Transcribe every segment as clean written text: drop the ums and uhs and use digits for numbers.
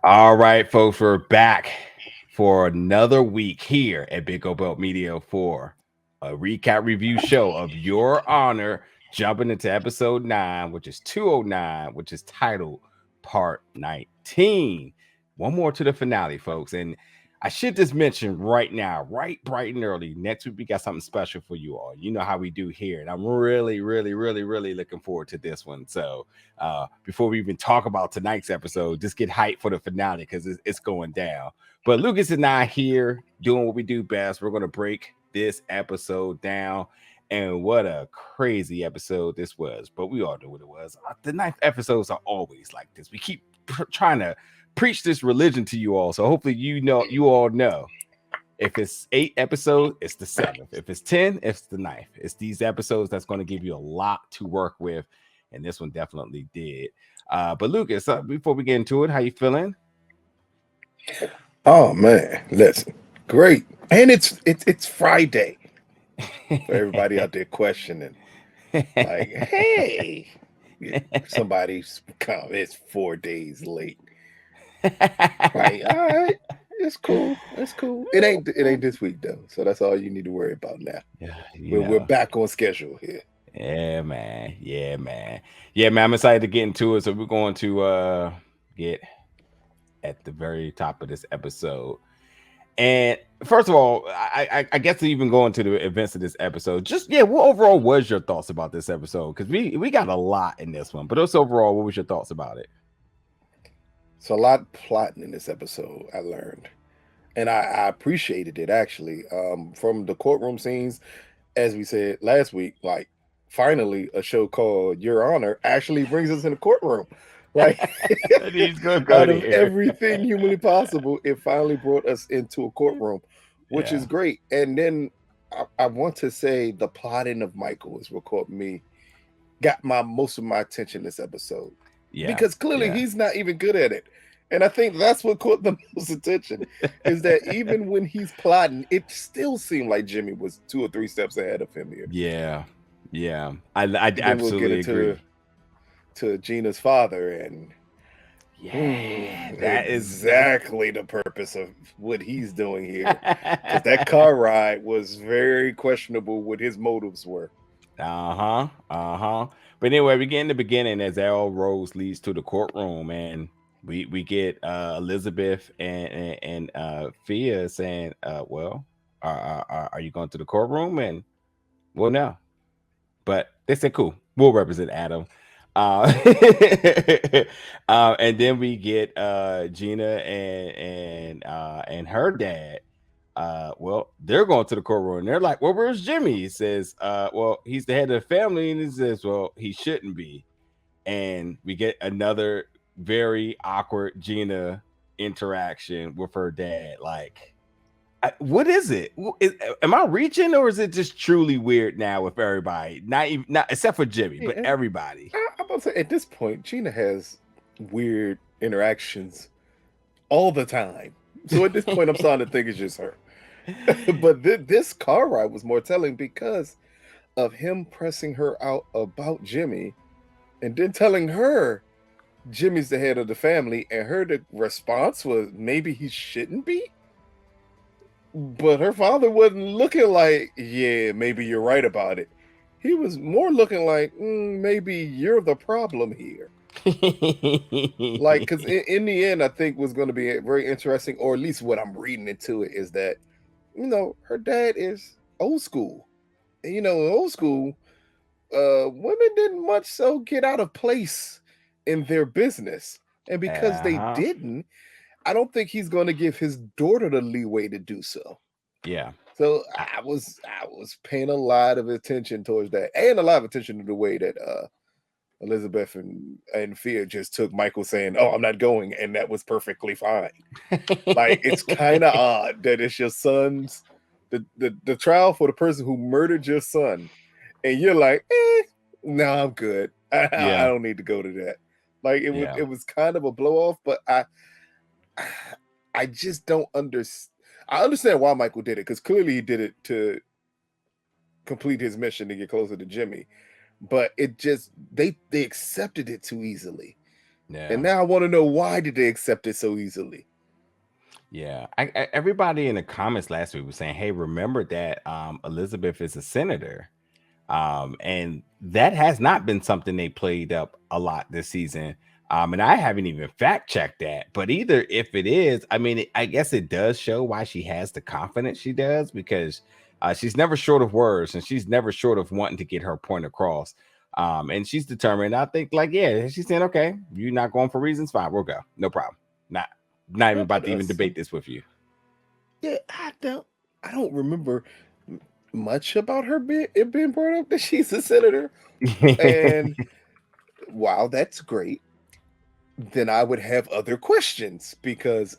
All right, folks, we're back for another week here at Big O Belt Media for a recap review show of Your Honor, jumping into episode 9, which is 209, which is titled Part 19. One more to the finale, folks. And I should just mention right now, right bright and early, next week we got something special for you all. You know how we do here. And I'm really looking forward to this one. So before we even talk about tonight's episode, just get hyped for the finale because it's going down. But Lucas and I here doing what we do best. We're going to break this episode down. And what a crazy episode this was. But we all know what it was. The ninth episodes are always like this. We keep trying to preach this religion to you all. So hopefully you all know. If it's 8 episodes, it's the 7th. If it's 10, it's the 9th. It's these episodes that's going to give you a lot to work with. And this one definitely did. But Lucas, before we get into it, how you feeling? Oh man, listen, great, and it's Friday for everybody out there questioning, like, hey, somebody's come, it's 4 days late, right? All right, it's cool, it's cool. It ain't this week though, so that's all you need to worry about now. Yeah, We're back on schedule here. Yeah, man. Yeah, man. Yeah, man. I'm excited to get into it. So we're going to get at the very top of this episode. And first of all, I guess to even go into the events of this episode, just what overall was your thoughts about this episode? Because we got a lot in this one, but also overall, what was your thoughts about it? So a lot of plotting in this episode, I learned, and I appreciated it actually. From the courtroom scenes, as we said last week, like finally a show called Your Honor actually brings us in the courtroom. Like He's gonna go out of there. everything humanly possible, it finally brought us into a courtroom, which is great. And then I want to say the plotting of Michael is what got most of my attention this episode. Yeah, Because clearly he's not even good at it. And I think that's what caught the most attention is that even when he's plotting, it still seemed like Jimmy was 2 or 3 steps ahead of him here. Yeah. I absolutely agree. To Gina's father, and that is exactly the purpose of what he's doing here. Because that car ride was very questionable what his motives were. But anyway, we get in the beginning as all roads leads to the courtroom, and we get Elizabeth and Fia saying, "Well, are you going to the courtroom?" And well, no, but they said, "Cool, we'll represent Adam." And then we get Gina and her dad. Well, they're going to the courtroom. And they're like, "Well, where's Jimmy?" He says, "Well, he's the head of the family," and he says, "Well, he shouldn't be." And we get another very awkward Gina interaction with her dad. Like, what is it? Am I reaching, or is it just truly weird now with everybody? Not except for Jimmy, but everybody. I'm about to say at this point, Gina has weird interactions all the time. So at this point, I'm starting to think it's just her. But this car ride was more telling because of him pressing her out about Jimmy, and then telling her Jimmy's the head of the family, and the response was maybe he shouldn't be. But her father wasn't looking like, yeah, maybe you're right about it. He was more looking like, maybe you're the problem here. Like, because in the end, I think was going to be very interesting, or at least what I'm reading into it is that, her dad is old school. And, in old school, women didn't much so get out of place in their business. And because they didn't, I don't think he's going to give his daughter the leeway to do so. Yeah. So I was paying a lot of attention towards that, and a lot of attention to the way that Elizabeth and Fia just took Michael saying, "Oh, I'm not going," and that was perfectly fine. Like, it's kind of odd that it's your son's the trial for the person who murdered your son, and you're like, no, I'm good. I don't need to go to that. Like, it was kind of a blow off, but I just don't understand. I understand why Michael did it, because clearly he did it to complete his mission to get closer to Jimmy. But it just they accepted it too easily. And Yeah. now I want to know, why did they accept it so easily? Yeah. Everybody in the comments last week was saying, hey, remember that Elizabeth is a senator. And that has not been something they played up a lot this season. And I haven't even fact checked that. But either if it is, I mean, I guess it does show why she has the confidence she does, because she's never short of words and she's never short of wanting to get her point across. And she's determined. I think, like, yeah, she's saying, okay, you're not going for reasons, fine, we'll go, no problem. Not even about to even debate this with you. Yeah, I don't remember much about her being brought up that she's a senator. And wow, that's great. Then I would have other questions, because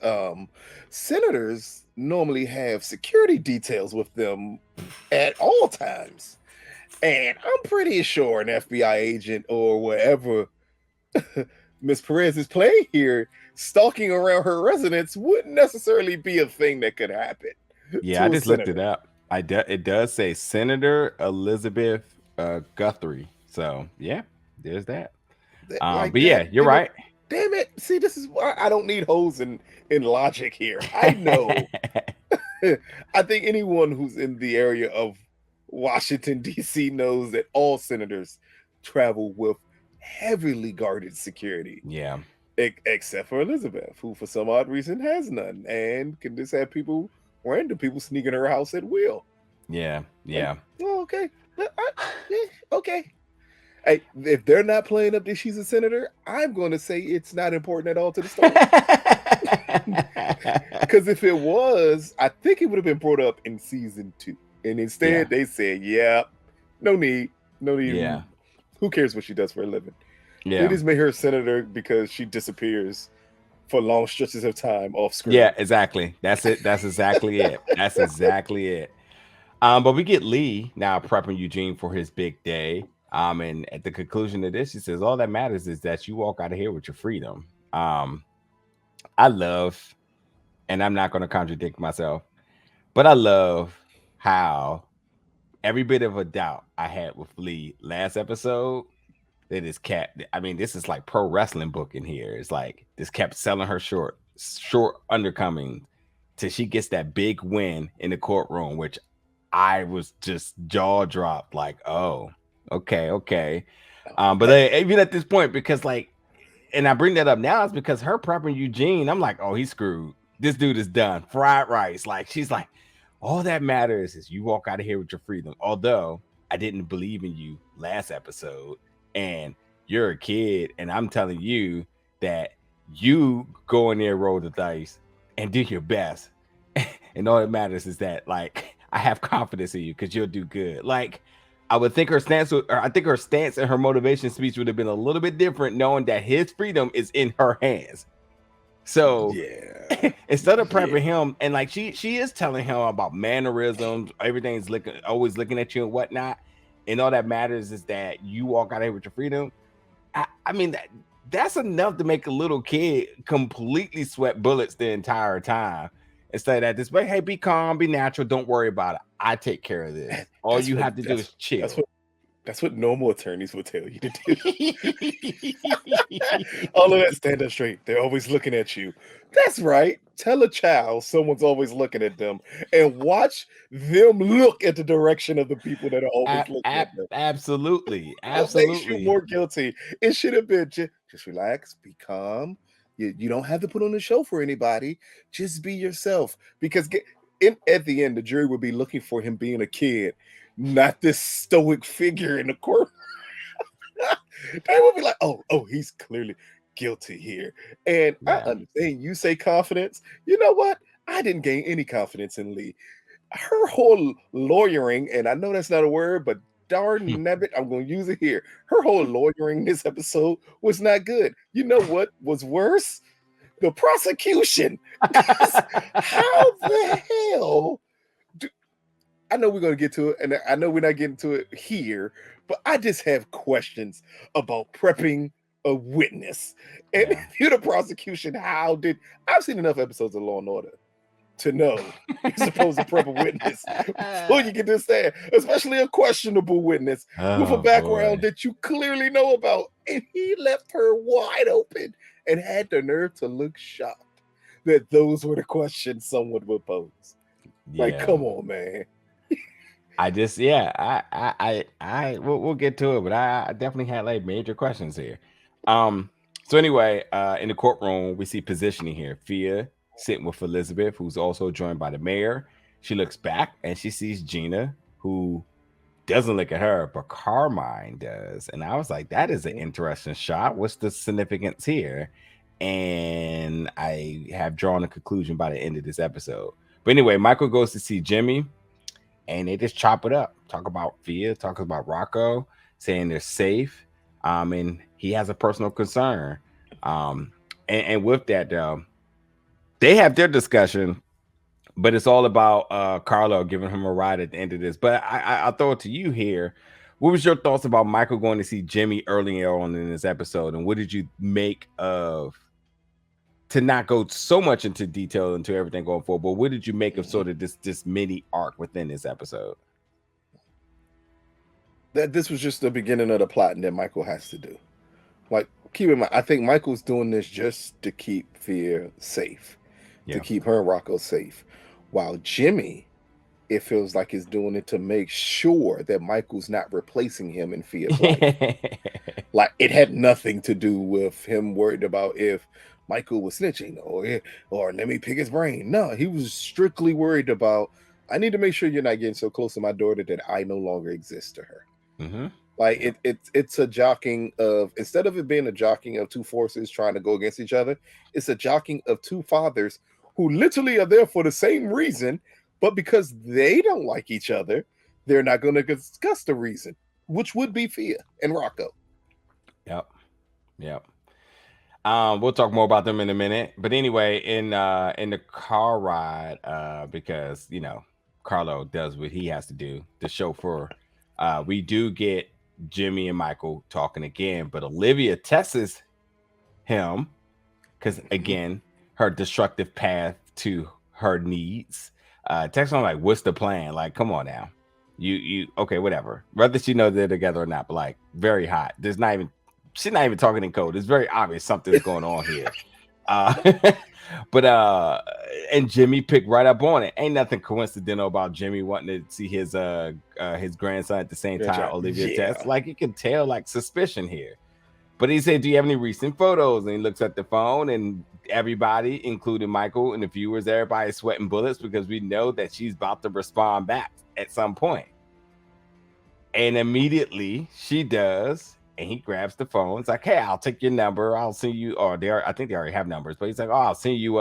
senators normally have security details with them at all times. And I'm pretty sure an FBI agent or whatever Miss Perez is playing here, stalking around her residence, wouldn't necessarily be a thing that could happen Yeah, I to a just looked it senator. up. It does say Senator Elizabeth Guthrie. So yeah, there's that. Like But yeah, that, you're right. damn it. See, this is why I don't need holes in logic here. I know. I think anyone who's in the area of Washington, D.C. knows that all senators travel with heavily guarded security, Yeah, except for Elizabeth, who for some odd reason has none and can just have random people sneaking her house at will. yeah, Like, yeah. oh, okay. Yeah, okay. Hey, if they're not playing up that she's a senator, I'm going to say it's not important at all to the story. Because if it was, I think it would have been brought up in season 2. And Yeah, instead, they said, yeah, no need. No need. yeah, Who cares what she does for a living? They yeah, just made her a senator because she disappears for long stretches of time off screen. yeah. Exactly. That's it. That's exactly it. That's exactly it. But we get Lee now prepping Eugene for his big day. And at the conclusion of this, she says, all that matters is that you walk out of here with your freedom. I love, and I'm not going to contradict myself, but I love how every bit of a doubt I had with Lee last episode, that is cat. I mean, this is like pro wrestling book in here. It's like this kept selling her short undercoming till she gets that big win in the courtroom, which I was just jaw dropped, like, oh, okay. But even at this point, because like, and I bring that up now is because her prepping Eugene, I'm like, oh, he's screwed. This dude is done. Fried rice. Like, she's like, all that matters is you walk out of here with your freedom. Although I didn't believe in you last episode, and you're a kid, and I'm telling you that you go in there, roll the dice, and do your best. And all that matters is that, like, I have confidence in you because you'll do good. Like, I would think her stance, and her motivation speech would have been a little bit different, knowing that his freedom is in her hands. So Yeah. instead of prepping him, and like she is telling him about mannerisms, everything's always looking at you and whatnot, and all that matters is that you walk out here with your freedom. I mean that's enough to make a little kid completely sweat bullets the entire time. Instead of that, this way, hey, be calm, be natural, don't worry about it. I take care of this. All you have to do is chill. That's what normal attorneys would tell you to do. All of that, stand up straight. They're always looking at you. That's right. Tell a child someone's always looking at them, and watch them look at the direction of the people that are always looking at them. Absolutely. What makes you Absolutely. more guilty? It should have been just relax, be calm. You don't have to put on a show for anybody. Just be yourself. Because at the end, the jury would be looking for him being a kid, not this stoic figure in the court. They would be like, oh, he's clearly guilty here. And I understand you say confidence. You know what? I didn't gain any confidence in Lee. Her whole lawyering, and I know that's not a word, but darn nabbit, I'm going to use it here. Her whole lawyering this episode was not good. You know what was worse? The prosecution. How the hell? I know we're going to get to it, and I know we're not getting to it here, but I just have questions about prepping a witness. And if you're the prosecution, I've seen enough episodes of Law and Order to know you're supposed to prep a witness before you get to stand, especially a questionable witness with a Oh background boy. that you clearly know about. And he left her wide open and had the nerve to look shocked that those were the questions someone would pose. Like, Yeah. come on, man. We'll get to it, but I definitely had like major questions here. So anyway, in the courtroom, we see positioning here. Fia sitting with Elizabeth, who's also joined by the mayor. She looks back and she sees Gina, who doesn't look at her, but Carmine does. And I was like, that is an Mhm. interesting shot. What's the significance here? And I have drawn a conclusion by the end of this episode. But anyway, Michael goes to see Jimmy and they just chop it up, talk about Fia, talk about Rocco, saying they're safe. And he has a personal concern. Um, and with that, they have their discussion, but it's all about Carlo giving him a ride at the end of this. But I'll throw it to you here. What was your thoughts about Michael going to see Jimmy earlier on in this episode, and what did you make of, to not go so much into detail into everything going forward, but what did you make of Mhm. sort of this mini arc within this episode? That this was just the beginning of the plot that Michael has to do. Like, keep in mind, I think Michael's doing this just to keep Fia safe, to Yeah. keep her and Rocco safe. While Jimmy, it feels like, is doing it to make sure that Michael's not replacing him in Fia's life. Like, it had nothing to do with him worried about if Michael was snitching or let me pick his brain. No, he was strictly worried about, I need to make sure you're not getting so close to my daughter that I no longer exist to her. Mm-hmm. Like, Yeah. it's a jockeying of, instead of it being a jockeying of two forces trying to go against each other, it's a jockeying of two fathers who literally are there for the same reason, but because they don't like each other, they're not going to discuss the reason, which would be Fia and Rocco. Yep. Yep. We'll talk more about them in a minute. But anyway, in the car ride, because Carlo does what he has to do, the chauffeur. We do get Jimmy and Michael talking again, but Olivia tests him because Mhm. again, her destructive path to her needs. Text him like, "What's the plan?" Like, come on now, you okay, whatever. Whether she knows they're together or not, but like, very hot. There's not even she's not even talking in code. It's very obvious something's going on here. Uh, but and Jimmy picked right up on it. Ain't nothing coincidental about Jimmy wanting to see his grandson at the same time. Olivia tests, Yeah. like you can tell, like suspicion here. But he said, "Do you have any recent photos?" And he looks at the phone, and everybody, including Michael and the viewers, everybody's sweating bullets because we know that she's about to respond back at some point. And immediately she does, and he grabs the phone. It's like, "Hey, I'll take your number. I'll send you." Or I think they already have numbers, but he's like, "Oh, I'll send you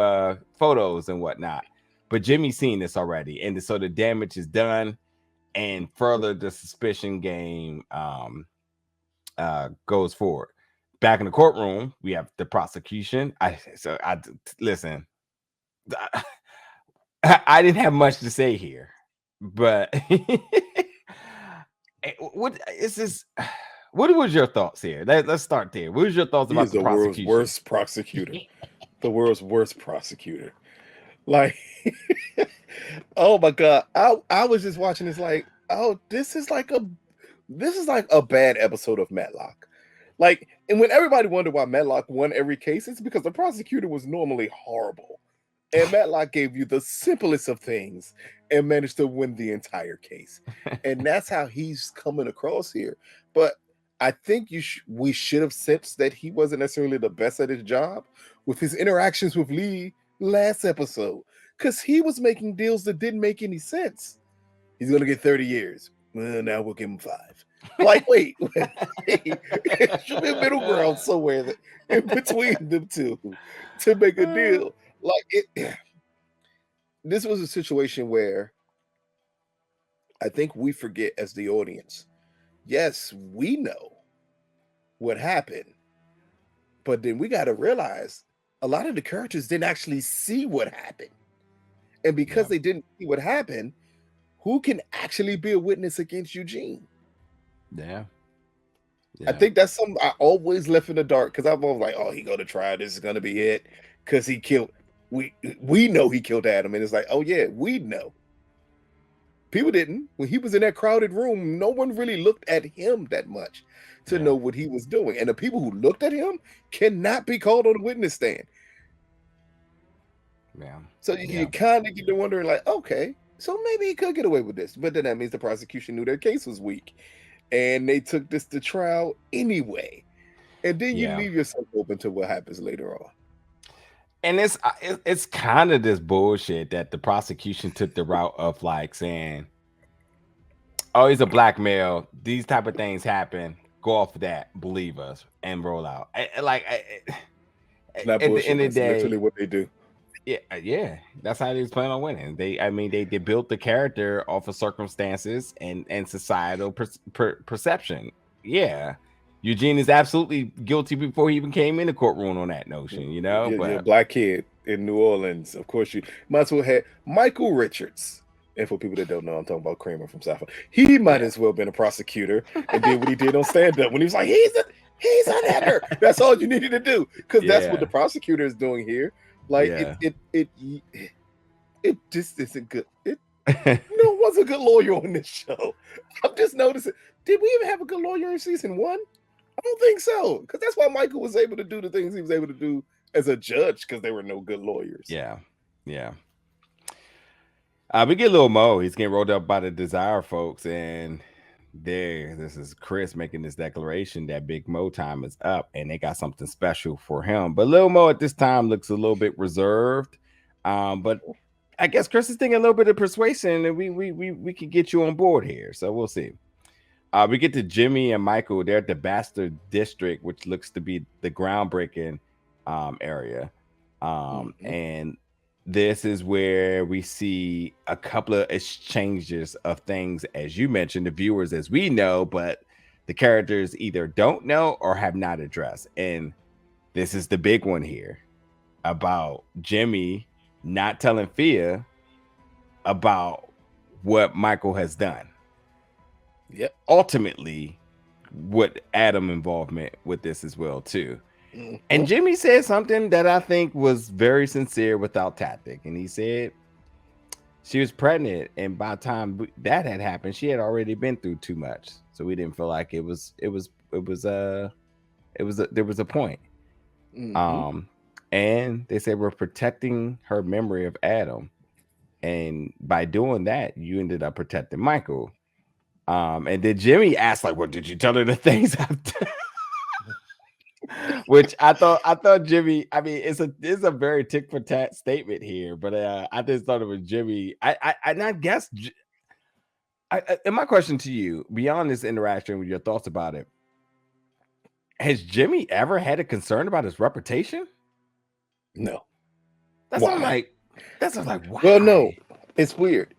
photos and whatnot." But Jimmy's seen this already, and so the damage is done, and further the suspicion game goes forward. Back in the courtroom, we have the prosecution. I listen. I didn't have much to say here, but what is this? What was your thoughts here? Let's start there. What was your thoughts He about is the the world's prosecution? worst prosecutor. The world's worst prosecutor. Like, oh my god. I was just watching this like, oh, this is like a bad episode of Matlock. Like, and when everybody wondered why Matlock won every case, it's because the prosecutor was normally horrible. And Matlock gave you the simplest of things and managed to win the entire case. And that's how he's coming across here. But I think we should have sensed that he wasn't necessarily the best at his job with his interactions with Lee last episode. Because he was making deals that didn't make any sense. He's going to get 30 years. Well, now we'll give him 5. Like, wait, it should be a middle ground somewhere in between them two to make a deal. Like, this was a situation where I think we forget as the audience. Yes, we know what happened, but then we got to realize a lot of the characters didn't actually see what happened. And because Yeah, they didn't see what happened, who can actually be a witness against Eugene? yeah, I yeah. think that's something I always left in the dark because I'm always like, oh, he go to trial. This is gonna be it because he killed. we know he killed Adam, and it's like, oh yeah, we know. People didn't. When he was in that crowded room, no one really looked at him that much to know what he was doing. And the people who looked at him cannot be called on the witness stand. Yeah. So you kind of get to wondering, like, okay, so maybe he could get away with this. But then that means the prosecution knew their case was weak, and they took this to trial anyway. And then you leave yourself open to what happens later on. And it's kind of this bullshit that the prosecution took the route of like saying, "Oh, he's a black male. These type of things happen. Go off of that, believe us, and roll out." At the end of the day, literally what they do. Yeah, that's how they was planning on winning. They built the character off of circumstances and societal perception. Yeah. Eugene is absolutely guilty before he even came in the courtroom on that notion, you know. You're a black kid in New Orleans. Of course, you might as well have Michael Richards. And for people that don't know, I'm talking about Kramer from South. He might as well been a prosecutor and did what he did on stand up when he was like, he's an editor. That's all you needed to do, because that's what the prosecutor is doing here. Like it just isn't good. No one's a good lawyer on this show. I'm just noticing. Did we even have a good lawyer in season 1? I don't think so, because that's why Michael was able to do the things he was able to do as a judge, because there were no good lawyers. Yeah. We get a little Mo. He's getting rolled up by the Desire folks, and this is Chris making this declaration that Big Mo time is up, and they got something special for him. But Lil Mo at this time looks a little bit reserved. But I guess Chris is thinking a little bit of persuasion, and we can get you on board here. So we'll see. We get to Jimmy and Michael. They're at the Baxter District, which looks to be the groundbreaking area. And this is where we see a couple of exchanges of things, as you mentioned, the viewers as we know, but the characters either don't know or have not addressed. And this is the big one here about Jimmy not telling Fia about what Michael has done. Yep. Ultimately, what Adam involvement with this as well too. And Jimmy said something that I think was very sincere without tactic. And he said she was pregnant, and by the time that had happened, she had already been through too much. So we didn't feel like there was a point. And they said we're protecting her memory of Adam. And by doing that, you ended up protecting Michael. And then Jimmy asked, like, "Well, did you tell her the things I've done?" Which I thought Jimmy. I mean, it's a very tick for tat statement here, but I just thought it was Jimmy. I guess. And my question to you, beyond this interaction, with your thoughts about it, has Jimmy ever had a concern about his reputation? No. That's what I'm like. Why? Well, no, it's weird.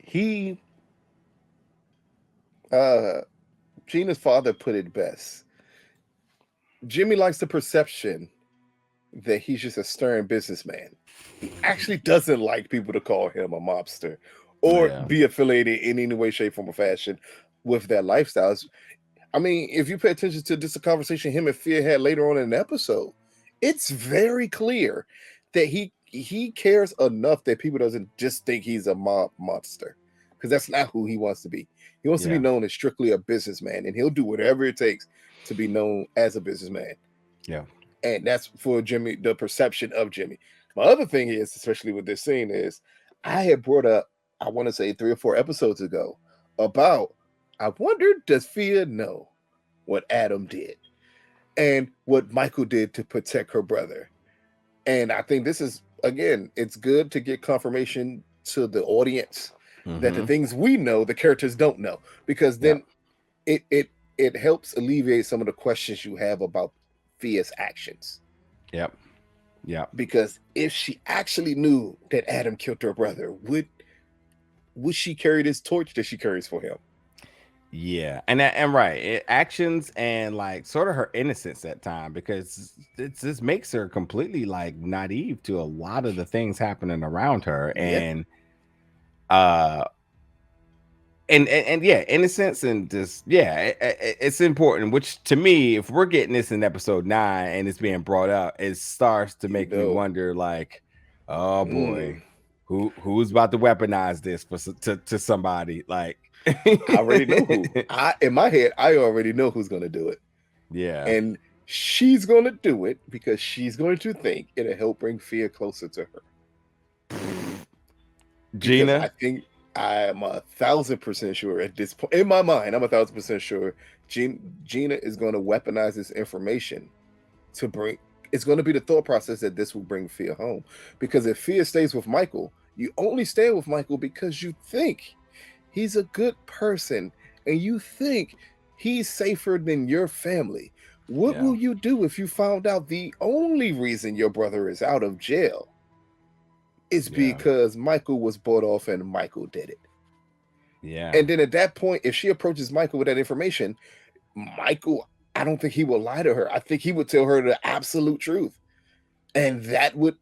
Gina's father put it best. Jimmy likes the perception that he's just a stern businessman. He actually doesn't like people to call him a mobster or be affiliated in any way, shape, form, or fashion with their lifestyles. I mean, if you pay attention to this conversation him and Fia had later on in the episode, it's very clear that he cares enough that people doesn't just think he's a mob monster, because that's not who he wants to be. He wants to be known as strictly a businessman, and he'll do whatever it takes to be known as a businessman. Yeah. And that's for Jimmy, the perception of Jimmy. My other thing is, especially with this scene, is I had brought up, I want to say 3 or 4 episodes ago, about, I wonder, does Fia know what Adam did and what Michael did to protect her brother? And I think this is, again, it's good to get confirmation to the audience that the things we know, the characters don't know, because then it helps alleviate some of the questions you have about Fia's actions. Yep. Because if she actually knew that Adam killed her brother, would she carry this torch that she carries for him? Yeah, and right, actions and like sort of her innocence at time, because this makes her completely like naive to a lot of the things happening around her, and innocence, and just it's important. Which to me, if we're getting this in episode 9 and it's being brought up, it starts to make me wonder, like, Oh boy. Who's about to weaponize this to somebody? Like I already know who. In my head, I already know who's going to do it. Yeah. And she's going to do it because she's going to think it'll help bring fear closer to her. Because Gina? I think I'm 1,000% sure at this point, in my mind, I'm 1,000% sure Gina is going to weaponize this information to bring, it's going to be the thought process that this will bring fear home. Because if fear stays with Michael, you only stay with Michael because you think he's a good person and you think he's safer than your family. What will you do if you found out the only reason your brother is out of jail is because Michael was bought off and Michael did it? Yeah. And then at that point, if she approaches Michael with that information, Michael, I don't think he will lie to her. I think he would tell her the absolute truth. And that would,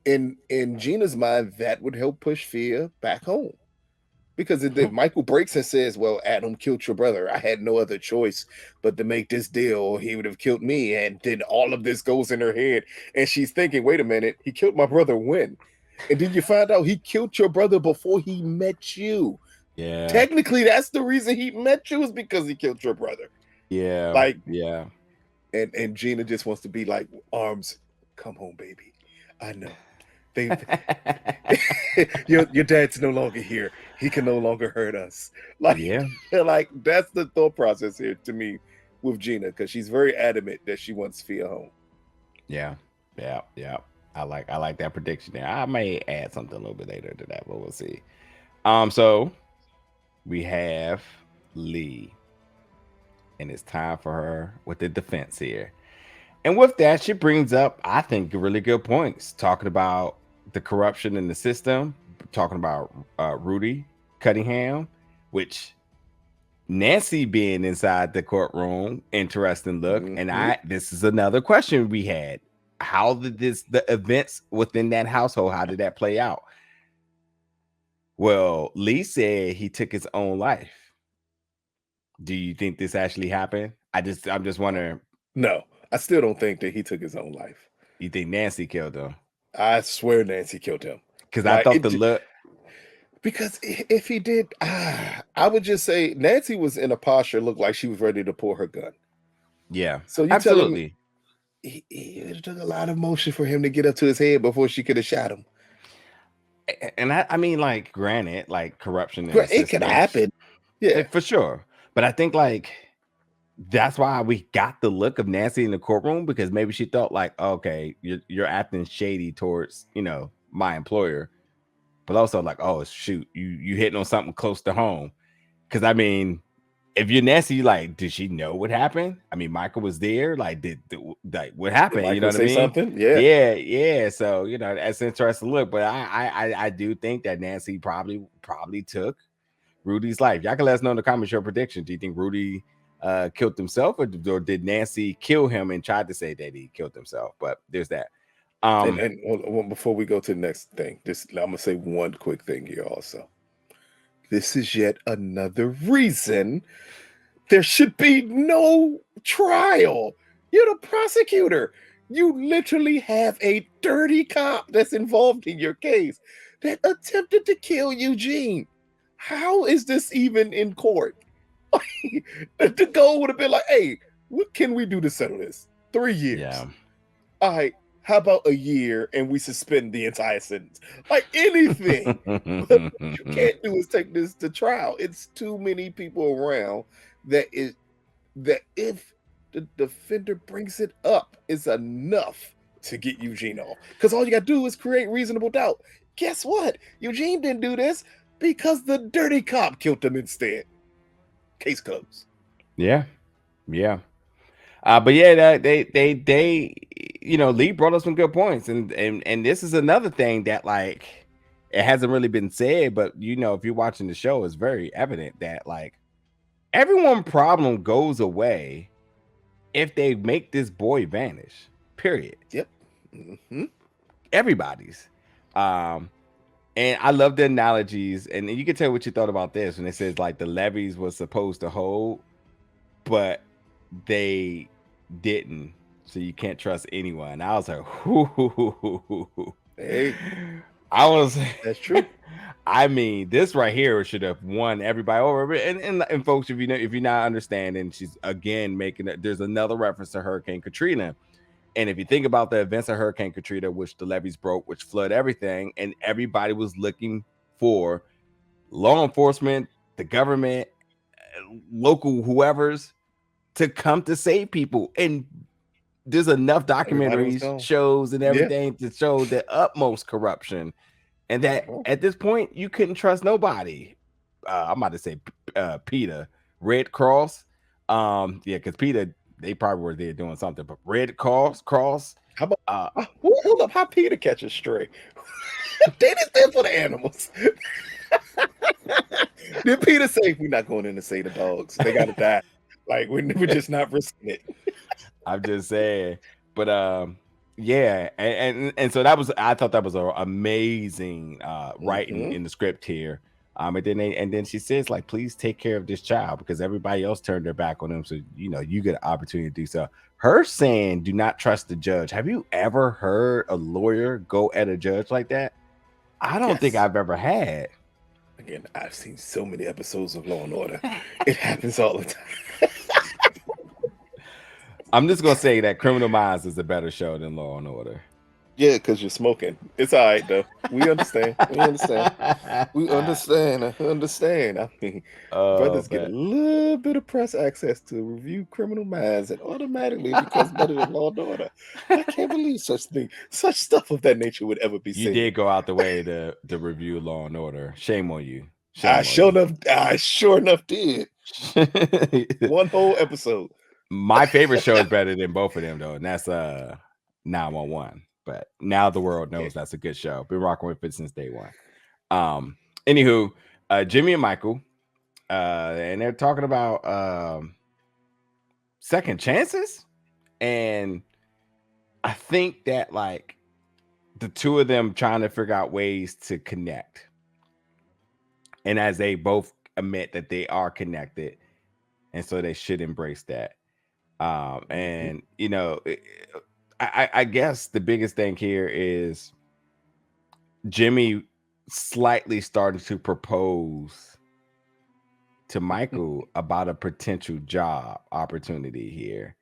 in Gina's mind, that would help push fear back home. Because if Michael breaks and says, well, Adam killed your brother, I had no other choice but to make this deal, or he would have killed me. And then all of this goes in her head. And she's thinking, wait a minute, he killed my brother when? And then you find out he killed your brother before he met you. Yeah. Technically, that's the reason he met you, is because he killed your brother. Yeah. Like, yeah. And Gina just wants to be like, arms, come home, baby. I know. Your dad's no longer here. He can no longer hurt us. Like, like that's the thought process here to me with Gina, because she's very adamant that she wants fear home. Yeah. I like that prediction there. I may add something a little bit later to that, but we'll see. So we have Lee, and it's time for her with the defense here. And with that, she brings up, I think, really good points, talking about the corruption in the system, talking about Rudy Cunningham, which Nancy being inside the courtroom, interesting look. And this is another question we had. How did the events within that household, how did that play out? Well, Lee said he took his own life. Do you think this actually happened? I'm just wondering. No, I still don't think that he took his own life. You think Nancy killed him? I swear Nancy killed him. Because I thought the look. Because if he did, I would just say Nancy was in a posture, looked like she was ready to pull her gun. Yeah. So you absolutely. It took a lot of motion for him to get up to his head before she could have shot him. And I mean, like, granted, like corruption, it could happen, yeah, for sure. But I think like that's why we got the look of Nancy in the courtroom, because maybe she thought like, okay, you're acting shady towards my employer, but also like, oh shoot, you hitting on something close to home. Because I mean, if you're Nancy, like, did she know what happened? I mean, Michael was there. Like, like what happened? You know what I mean? Something? Yeah. So that's interesting to look. But I do think that Nancy probably took Rudy's life. Y'all can let us know in the comments your prediction. Do you think Rudy killed himself, or did Nancy kill him and tried to say that he killed himself? But there's that. And before we go to the next thing, I'm gonna say one quick thing here also. This is yet another reason there should be no trial. You're the prosecutor. You literally have a dirty cop that's involved in your case that attempted to kill Eugene. How is this even in court? The goal would have been like, hey, what can we do to settle this? 3 years. Yeah. All right. How about a year and we suspend the entire sentence? Like anything. But what you can't do is take this to trial. It's too many people around that if the defender brings it up, is enough to get Eugene off. Because all you got to do is create reasonable doubt. Guess what? Eugene didn't do this because the dirty cop killed him instead. Case closed. Yeah. But yeah, they Lee brought us some good points, and this is another thing that like it hasn't really been said, but if you're watching the show, it's very evident that like everyone's problem goes away if they make this boy vanish. Period. Yep. Everybody's. And I love the analogies, and you can tell what you thought about this when it says like the levees was supposed to hold, but they didn't, so you can't trust anyone. I was like, Hey, I was. that's true. I mean, this right here should have won everybody over. And folks, if you're not understanding, she's again making it. There's another reference to Hurricane Katrina. And if you think about the events of Hurricane Katrina, which the levees broke, which flooded everything, and everybody was looking for law enforcement, the government, local whoever's to come to save people. And there's enough Everybody was documentaries, gone. shows, and Yeah. everything to show the utmost corruption. And that at this point, you couldn't trust nobody. I'm about to say PETA, Red Cross. Yeah, because PETA, they probably were there doing something, but Red Cross. How about hold up? How Peter catch a stray? They just there for the animals. Did Peter say we're not going in to save the dogs? They gotta die. Like we're just not risking it. I'm just saying. But yeah, and so I thought that was an amazing writing in the script here. And then she says, like, please take care of this child because everybody else turned their back on him. So you get an opportunity to do so. Her saying, do not trust the judge. Have you ever heard a lawyer go at a judge like that? I don't think I've ever had. Again, I've seen so many episodes of Law and Order. It happens all the time. I'm just gonna say that Criminal Minds is a better show than Law and Order. Yeah, because you're smoking. It's all right though. We understand. We understand. We understand. I understand. I mean, brothers get a little bit of press access to review Criminal Minds, and automatically becomes better than Law and Order. I can't believe such stuff of that nature would ever be You said. did go out the way to review Law and Order. Shame on you. I sure enough did. One whole episode. My favorite show is better than both of them though, and that's 911. But now the world knows that's a good show. Been rocking with it since day one. Anywho, Jimmy and Michael, and they're talking about second chances, and I think that like the two of them trying to figure out ways to connect, and as they both admit that they are connected, and so they should embrace that. And I guess the biggest thing here is Jimmy slightly started to propose to Michael about a potential job opportunity here.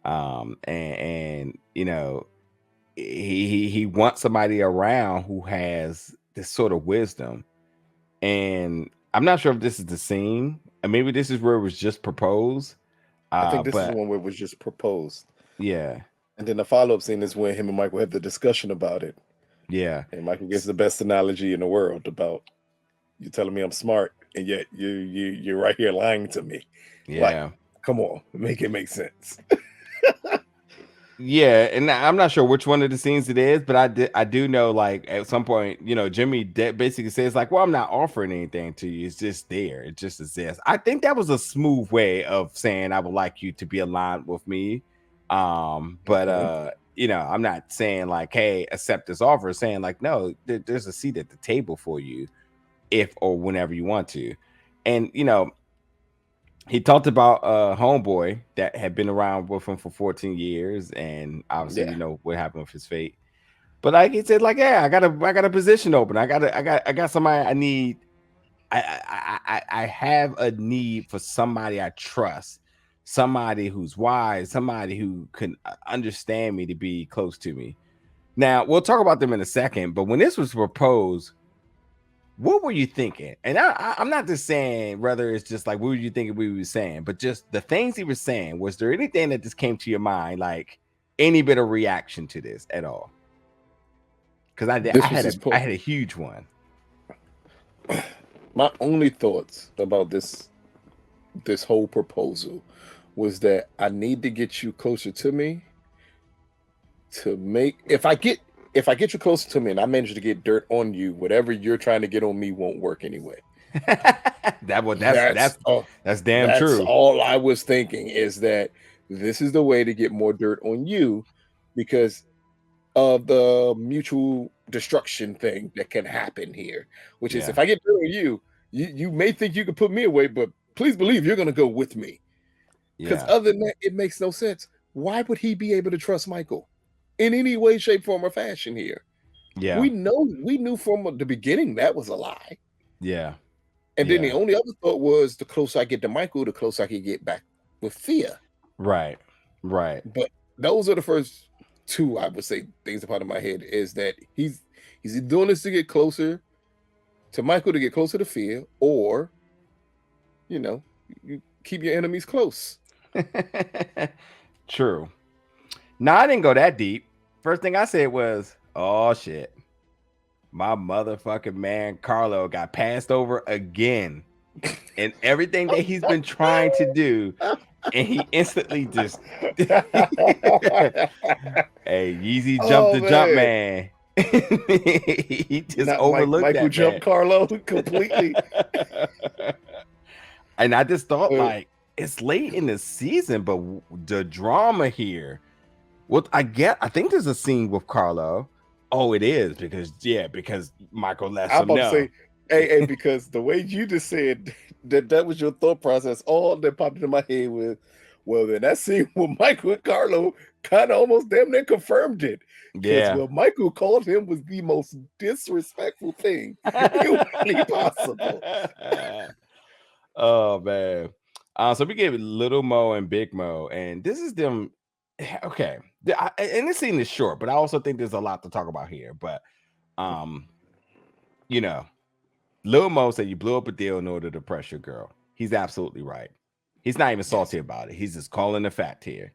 And he wants somebody around who has this sort of wisdom. And I'm not sure if this is the scene, and maybe this is where it was just proposed. I think this is one where it was just proposed. Yeah. And then the follow-up scene is when him and Michael have the discussion about it. Yeah. And Michael gives the best analogy in the world about you telling me I'm smart, and yet you're right here lying to me. Yeah. Like, come on, make it make sense. Yeah, and I'm not sure which one of the scenes it is, but I do know like at some point, Jimmy basically says like, well, I'm not offering anything to you. It's just there. It just exists. I think that was a smooth way of saying I would like you to be aligned with me. But I'm not saying like, hey, accept this offer. Saying like, no, there's a seat at the table for you if or whenever you want to. And he talked about homeboy that had been around with him for 14 years, and obviously what happened with his fate. But like he said, like, yeah, I got a position open. I got somebody I need. I have a need for somebody I trust, somebody who's wise, somebody who can understand me to be close to me. Now we'll talk about them in a second, but when this was proposed, what were you thinking? And I'm not just saying whether it's just like what were you thinking we were saying, but just the things he was saying. Was there anything that just came to your mind, like any bit of reaction to this at all? Because I had a huge one. My only thoughts about this whole proposal was that I need to get you closer to me to make if I get you closer to me and I manage to get dirt on you, whatever you're trying to get on me won't work anyway. That's damn true. All I was thinking is that this is the way to get more dirt on you because of the mutual destruction thing that can happen here, which is if I get dirt on you, you may think you can put me away, but please believe you're going to go with me. Because other than that, it makes no sense. Why would he be able to trust Michael in any way, shape, form, or fashion here? Yeah. We knew from the beginning that was a lie. Yeah. And then the Yeah. only other thought was the closer I get to Michael, the closer I can get back with Thea. Right. Right. But those are the first two, I would say, things that pop in my head is that he's doing this to get closer to Michael, to get closer to Thea, or you keep your enemies close. True. No, I didn't go that deep. First thing I said was, oh shit. My motherfucking man Carlo got passed over again. And everything that he's been trying to do, and he instantly just hey, Yeezy jumped the jump man. He just Not overlooked Michael that jumped man. Carlo completely. And I just thought, like, it's late in the season, but the drama here. What I think there's a scene with Carlo. Oh, it is because Michael lets him know. Say, hey, because the way you just said that was your thought process. All that popped into my head was, well, then that scene with Michael and Carlo kind of almost damn near confirmed it. Yeah. Well, Michael called him was the most disrespectful thing humanly possible. Oh man. So we gave Little Mo and Big Mo, and this is them. Okay, and this scene is short, but I also think there's a lot to talk about here. But Lil Mo said you blew up a deal in order to press your girl. He's absolutely right. He's not even salty about it. He's just calling the fact here.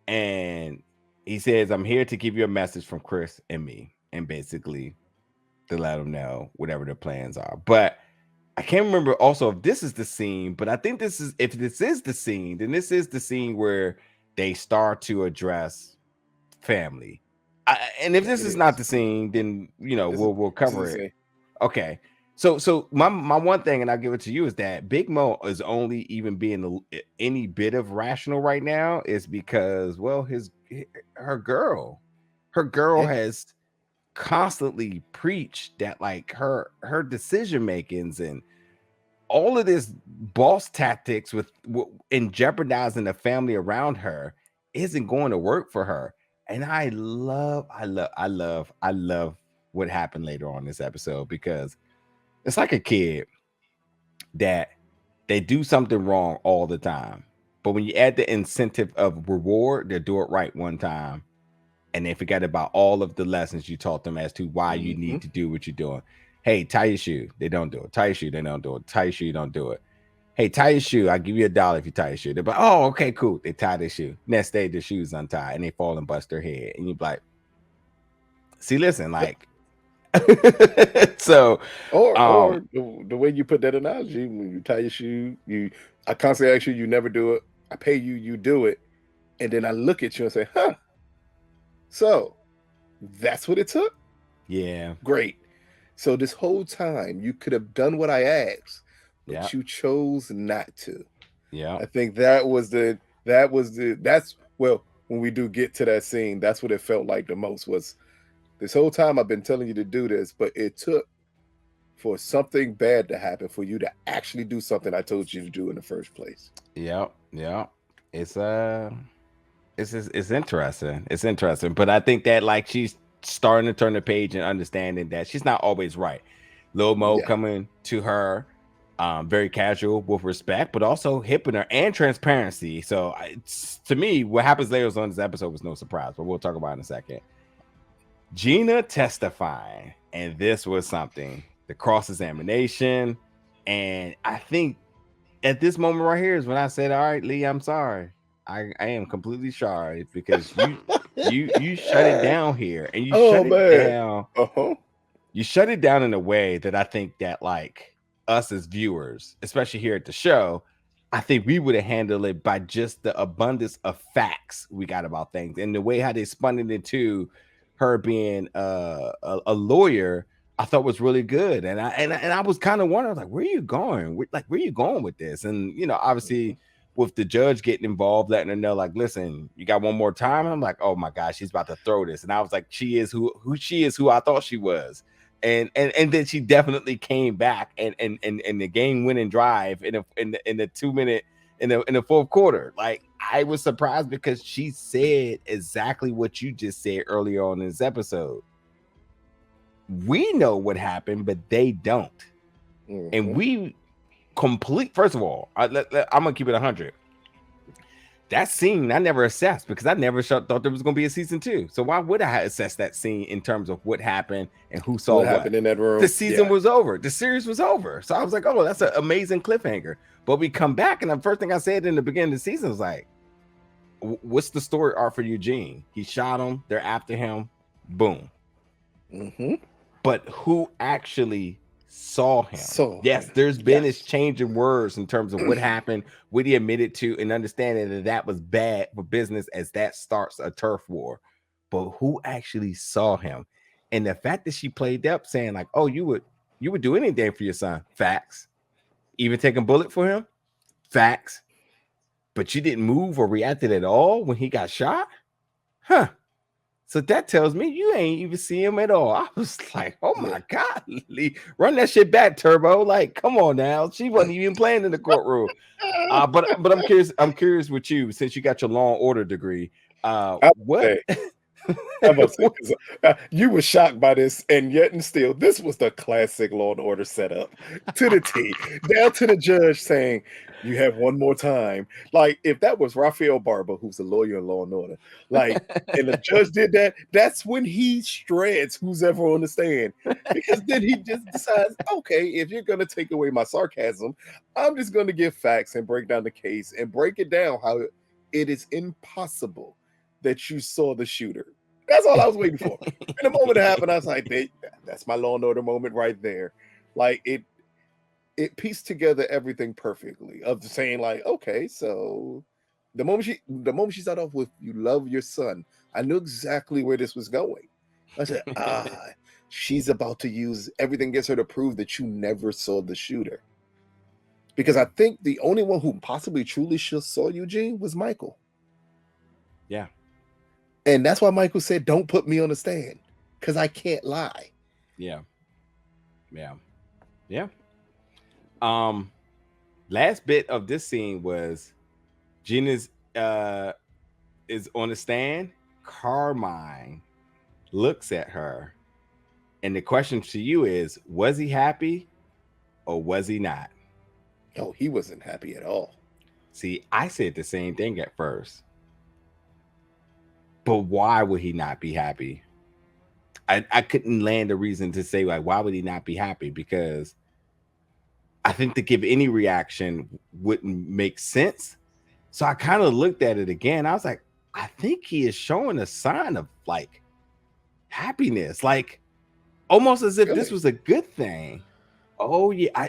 And he says, I'm here to give you a message from Chris and me, and basically to let them know whatever their plans are. But I can't remember also if this is the scene, but I think if this is the scene, then this is the scene where they start to address family. And if this is not the scene, then we'll cover it. Okay. So my one thing, and I'll give it to you, is that Big Mo is only even being any bit of rational right now is because, well, her girl has constantly preached that, like, her decision makings and all of this boss tactics in jeopardizing the family around her isn't going to work for her. And I love what happened later on this episode, because it's like a kid that they do something wrong all the time, but when you add the incentive of reward, they do it right one time, and they forget about all of the lessons you taught them as to why you need to do what you're doing. Hey, tie your shoe. They don't do it. Tie your shoe. They don't do it. Tie your shoe. You don't do it. Hey, tie your shoe. I'll give you $1 if you tie your shoe. They're like, oh, okay, cool. They tie their shoe. Next day, the shoe's untied, and they fall and bust their head. And you're like, see, listen, like, so, or the way you put that analogy, when you tie your shoe, I constantly ask you, you never do it. I pay you, you do it, and then I look at you and say, huh? So that's what it took. Yeah, great. So this whole time you could have done what I asked, but you chose not to. Yeah, I think well, when we do get to that scene, that's what it felt like the most. Was this whole time I've been telling you to do this, but it took for something bad to happen for you to actually do something I told you to do in the first place. Yeah. It's interesting. It's interesting, but I think that, like, she's starting to turn the page and understanding that she's not always right. Lil Mo coming to her very casual with respect, but also hipping her and transparency. So to me, what happens later on this episode was no surprise, but we'll talk about it in a second. Gina testifying, and this was something, the cross-examination. And I think at this moment right here is when I said, all right, Lee, I'm sorry. I am completely sorry, because you shut it down here, and you shut it down. You shut it down in a way that I think that, like, us as viewers, especially here at the show, I think we would have handled it by just the abundance of facts we got about things, and the way how they spun it into her being a lawyer, I thought was really good. And I was kind of wondering, like, where are you going? Where are you going with this? And obviously with the judge getting involved, letting her know, like, listen, you got one more time. I'm like, oh my gosh, she's about to throw this. And I was like, she is who she is, who I thought she was. And then she definitely came back and the game winning drive in the 2 minute in the fourth quarter. Like, I was surprised because she said exactly what you just said earlier on in this episode. we know what happened, but they don't. And we first of all, I'm gonna keep it 100. That scene I never assessed because I never thought there was going to be a season 2. So why would I assess that scene in terms of what happened and who saw what happened in that room? The season was over. The series was over. So I was like, oh, that's an amazing cliffhanger. But we come back, and the first thing I said in the beginning of the season was like, what's the story arc for Eugene? He shot him. They're after him. Boom. But who actually saw him? Yes, there's been this change in words in terms of what happened, what he admitted to, and understanding that was bad for business as that starts a turf war. But who actually saw him? And the fact that she played up saying like, oh, you would do anything for your son. Facts. Even take a bullet for him. Facts. But you didn't move or reacted at all when he got shot? Huh. So that tells me you ain't even see him at all. I was like, oh my God, run that shit back, Turbo. Like, come on now. She wasn't even playing in the courtroom. But I'm curious. I'm curious with you, since you got your Law and Order degree. What? You were shocked by this, and yet and still, this was the classic Law and Order setup to the T, down to the judge saying, "You have one more time." Like if that was Raphael Barber, who's a lawyer in Law and Order, like, and the judge did that, that's when he shreds who's ever on the stand, because then he just decides, okay, if you're gonna take away my sarcasm, I'm just gonna give facts and break down the case and break it down how it is impossible that you saw the shooter. That's all I was waiting for. And the moment it happened, I was like, that's my Law and Order moment right there. Like it pieced together everything perfectly of saying like, okay, so the moment she started off with "you love your son," I knew exactly where this was going. I said, she's about to use everything against her to prove that you never saw the shooter. Because I think the only one who possibly truly saw Eugene was Michael. Yeah. And that's why Michael said, don't put me on the stand, because I can't lie. Yeah. Last bit of this scene was Gina's is on the stand. Carmine looks at her, and the question to you is, was he happy or was he not? Oh, he wasn't happy at all. See, I said the same thing at first. But why would he not be happy? I couldn't land a reason to say, like, why would he not be happy? Because I think to give any reaction wouldn't make sense. So I kind of looked at it again. I was like, I think he is showing a sign of like happiness, like almost as if this was a good thing. Oh yeah,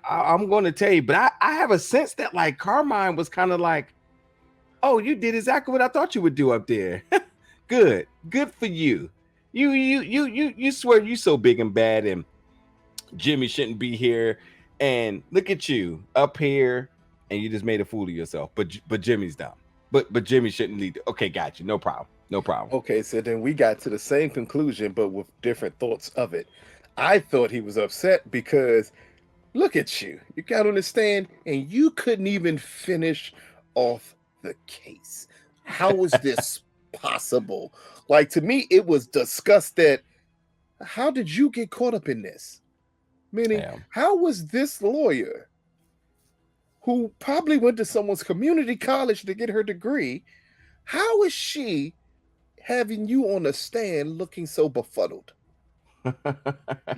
I'm going to tell you, but I have a sense that like Carmine was kind of like, oh, you did exactly what I thought you would do up there. Good for you. You swear you so big and bad, and Jimmy shouldn't be here. And look at you up here, and you just made a fool of yourself. But Jimmy's dumb. But Jimmy shouldn't lead. Okay, got you. No problem. Okay, so then we got to the same conclusion, but with different thoughts of it. I thought he was upset because look at you. You got on the stand, and you couldn't even finish off the case. How was this possible? Like, to me, it was discussed that how did you get caught up in this? Meaning, how was this lawyer who probably went to someone's community college to get her degree, how is she having you on the stand looking so befuddled?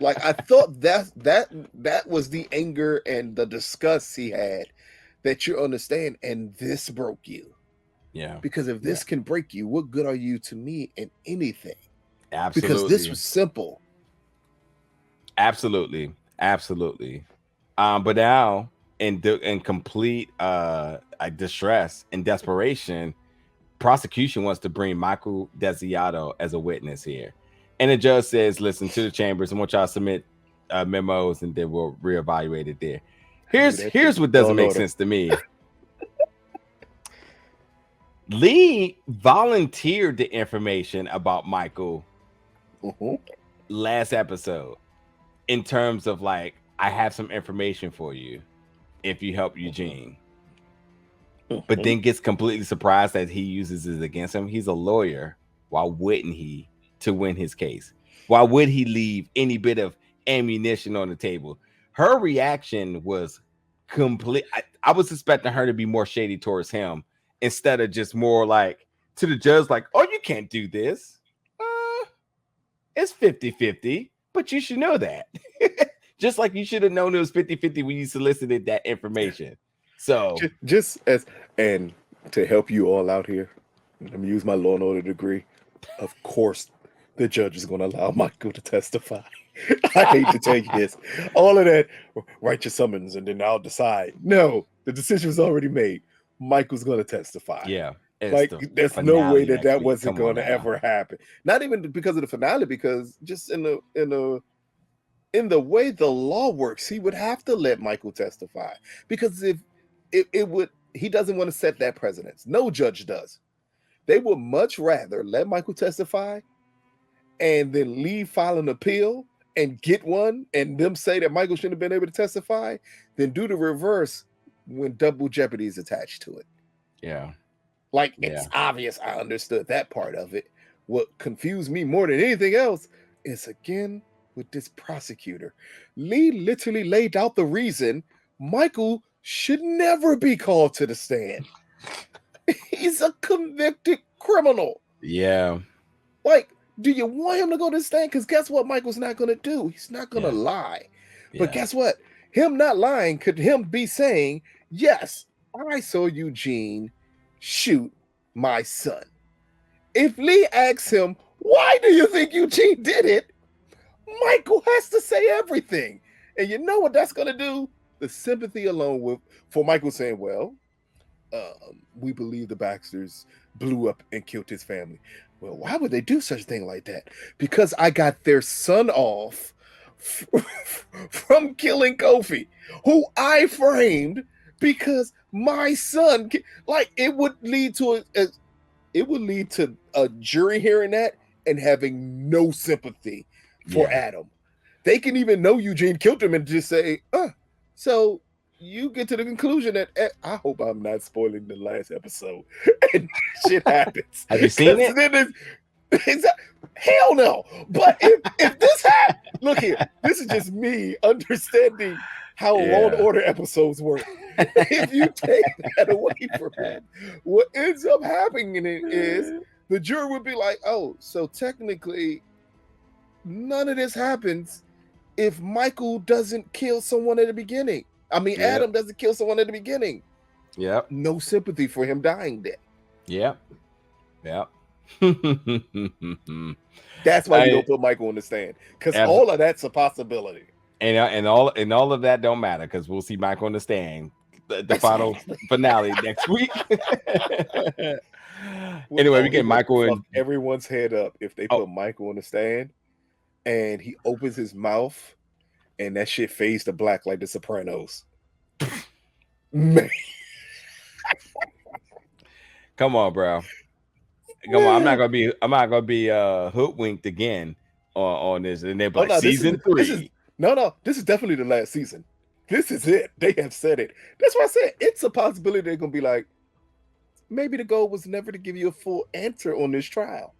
Like, I thought that was the anger and the disgust he had, that you understand, and this broke you. Yeah. Because if this can break you, what good are you to me in anything? Absolutely. Because this was simple. Absolutely. But now in complete distress and desperation, prosecution wants to bring Michael Desiato as a witness here. And the judge says, listen to the chambers. I want y'all to submit memos, and then we'll reevaluate it there. Here's what doesn't make sense to me. Lee volunteered the information about Michael last episode in terms of like, I have some information for you if you help Eugene. But then gets completely surprised that he uses it against him. He's a lawyer. Why wouldn't he to win his case? Why would he leave any bit of ammunition on the table? Her reaction was complete. I was expecting her to be more shady towards him instead of just more like to the judge, like, oh, you can't do this. It's 50-50, but you should know that. Just like you should have known it was 50-50 when you solicited that information. So just as, and to help you all out here, let me use my law and order degree. Of course, the judge is going to allow Michael to testify. I hate to tell you this. All of that, write your summons and then I'll decide. No, the decision was already made. Michael's going to testify. yeah, like there's no way that wasn't going to ever happen. Not even because of the finale, because just in the way the law works, he would have to let Michael testify, because if it would, he doesn't want to set that precedence. No judge does. They would much rather let Michael testify and then leave, file an appeal, and get one, and them say that Michael shouldn't have been able to testify, than do the reverse when double jeopardy is attached to it. Yeah. Like, it's obvious I understood that part of it. What confused me more than anything else is, again, with this prosecutor. Lee literally laid out the reason Michael should never be called to the stand. He's a convicted criminal. Yeah. Like, do you want him to go to the stand? Because guess what Michael's not going to do? He's not going to lie. But guess what? Him not lying could him be saying, yes, I saw Eugene shoot my son. If Lee asks him, why do you think Eugene did it? Michael has to say everything. And you know what that's going to do? The sympathy alone for Michael saying, well, we believe the Baxters blew up and killed his family. Well, why would they do such a thing like that? Because I got their son off from killing Kofi, who I framed because my son, like, it would lead to a jury hearing that and having no sympathy for Adam. They can even know Eugene killed him and just say, so you get to the conclusion that, I hope I'm not spoiling the last episode, and shit happens. Have you seen it? Hell no. But if this happens, look here, this is just me understanding how Law and Order episodes work. If you take that away from him, what ends up happening is the jury would be like, oh, so technically none of this happens if Michael doesn't kill someone at the beginning. I mean, Adam doesn't kill someone at the beginning. Yep. No sympathy for him dying there. Yep. Yep. That's why you don't put Michael on the stand, because all of that's a possibility. And all of that don't matter, because we'll see Michael on the stand, the final finale next week. Anyway, we get Michael and everyone's head up if they put Michael on the stand and he opens his mouth and that shit fades to black like The Sopranos. Man. Come on, bro. Come on, I'm not gonna be hoodwinked again on this. And they're like, season 3. This is definitely the last season. This is it. They have said it. That's why I said it's a possibility they're gonna be like, maybe the goal was never to give you a full answer on this trial.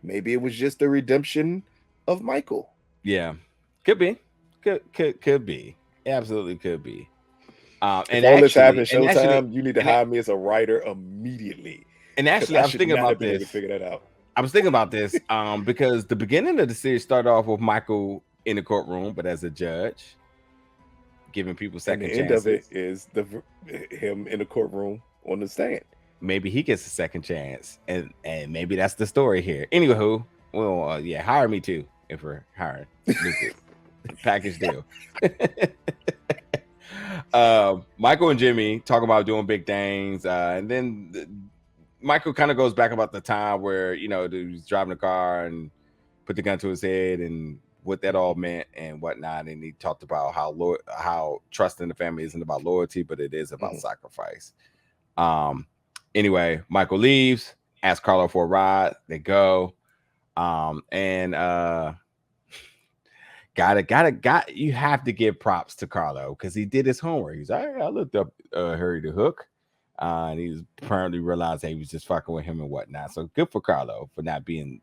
Maybe it was just the redemption of Michael. Yeah, could be. Could be. Absolutely could be. And all this happened Showtime, you need to hire me as a writer immediately. And actually, I was thinking about this. Figure that out. I was thinking about this because the beginning of the series started off with Michael in the courtroom, but as a judge, giving people second chances. And the end of it is him in the courtroom on the stand. Maybe he gets a second chance, and maybe that's the story here. Anywho, well, hire me too if we're hiring. Package deal. Michael and Jimmy talk about doing big things, and then Michael kind of goes back about the time where, he was driving the car and put the gun to his head and what that all meant and whatnot. And he talked about how trust in the family isn't about loyalty, but it is about sacrifice. Anyway, Michael leaves, asks Carlo for a ride. They go. You have to give props to Carlo because he did his homework. He's like, I looked up Hurry the Hook. And he apparently realized that he was just fucking with him and whatnot. So good for Carlo for not being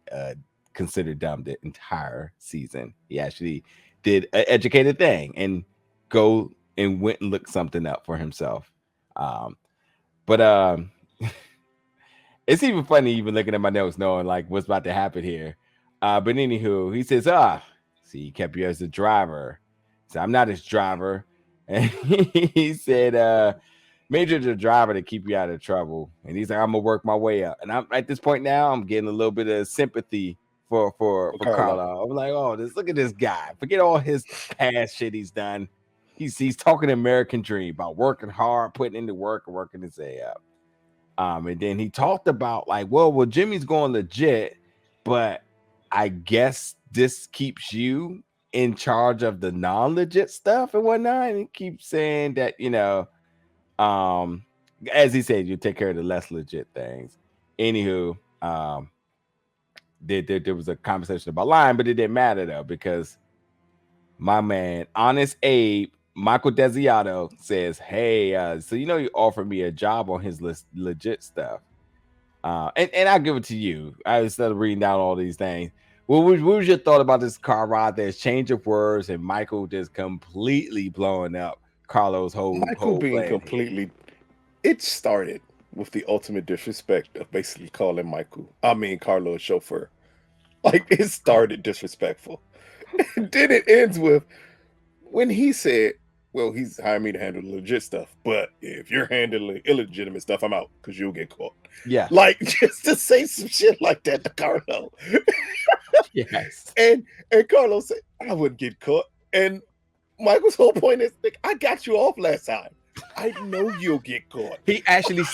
considered dumb the entire season. He actually did an educated thing and go and went and looked something up for himself. But it's even funny even looking at my notes knowing like what's about to happen here. But anywho, he says, see, he kept you as a driver. So I'm not his driver. And he said, Major the driver to keep you out of trouble. And he's like, I'm gonna work my way up. And I'm at this point now, I'm getting a little bit of sympathy for Carlo. I'm like, oh, look at this guy. Forget all his past shit he's done. He's talking American dream about working hard, putting into work and working his way up. And then he talked about like, well, Jimmy's going legit, but I guess this keeps you in charge of the non-legit stuff and whatnot. And he keeps saying that, as he said, you take care of the less legit things. Anywho, there was a conversation about lying, but it didn't matter though, because my man, Honest Abe, Michael Desiato says, hey, so you offered me a job on his legit stuff. And I'll give it to you. I instead of reading down all these things. What was your thought about this car ride? There's change of words and Michael just completely blowing up Carlo's whole being plan completely here. It started with the ultimate disrespect of basically calling Carlo a chauffeur. Like, it started disrespectful. Then it ends with when he said, well, he's hired me to handle legit stuff, but if you're handling illegitimate stuff, I'm out because you'll get caught. Yeah. Like, just to say some shit like that to Carlo. Yes. And Carlo said, I wouldn't get caught. And Michael's whole point is, like, I got you off last time. I know you'll get caught. He actually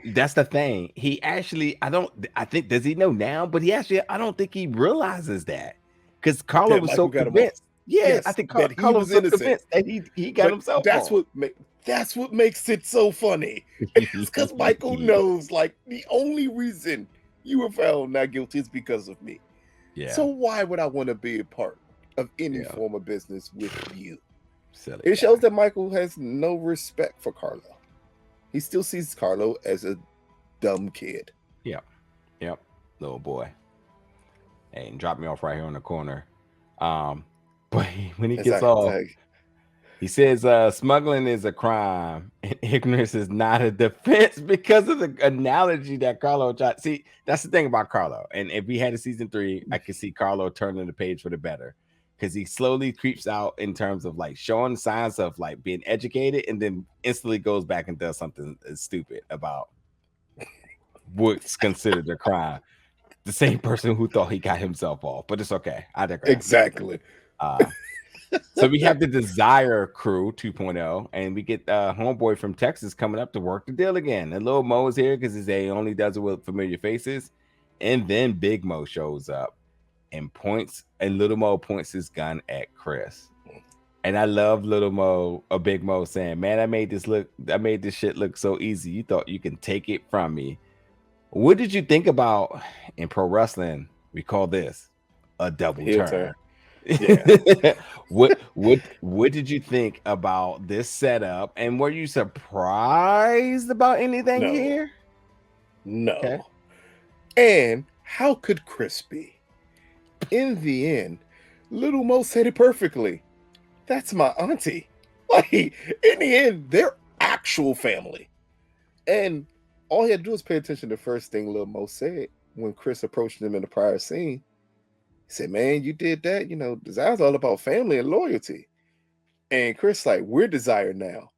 that's the thing. He actually, does he know now? But I don't think he realizes that. Because Carlo was so convinced. Yes, I think Carlo was so convinced that he got himself off. That's what makes it so funny. Because Michael knows, like, the only reason you were found not guilty is because of me. Yeah. So why would I want to be a part of any form of business with you? Silly it shows that Michael has no respect for Carlo. He still sees Carlo as a dumb kid. Yep. Little boy. And drop me off right here on the corner. But when he gets off, he says smuggling is a crime and ignorance is not a defense because of the analogy that Carlo tried. See, that's the thing about Carlo. And if we had a season 3, I could see Carlo turning the page for the better. Because he slowly creeps out in terms of like showing signs of like being educated and then instantly goes back and does something stupid about what's considered a crime. The same person who thought he got himself off, but it's okay. I digress. Exactly. So we have the Desire Crew 2.0, and we get homeboy from Texas coming up to work the deal again. And Lil Mo is here because he only does it with familiar faces. And then Big Mo shows up. And Little Mo points his gun at Chris. And I love Big Mo saying, man, I made this shit look so easy. You thought you can take it from me. What did you think about in pro wrestling? We call this a double turn. Yeah. What did you think about this setup? And were you surprised about anything here? No. Okay. And how could Chris be? In the end, Little Mo said it perfectly. That's my auntie. Like, in the end, they're actual family. And all he had to do was pay attention to the first thing Little Mo said when Chris approached him in the prior scene. He said, man, you did that. Desire's all about family and loyalty. And Chris like, we're Desire now.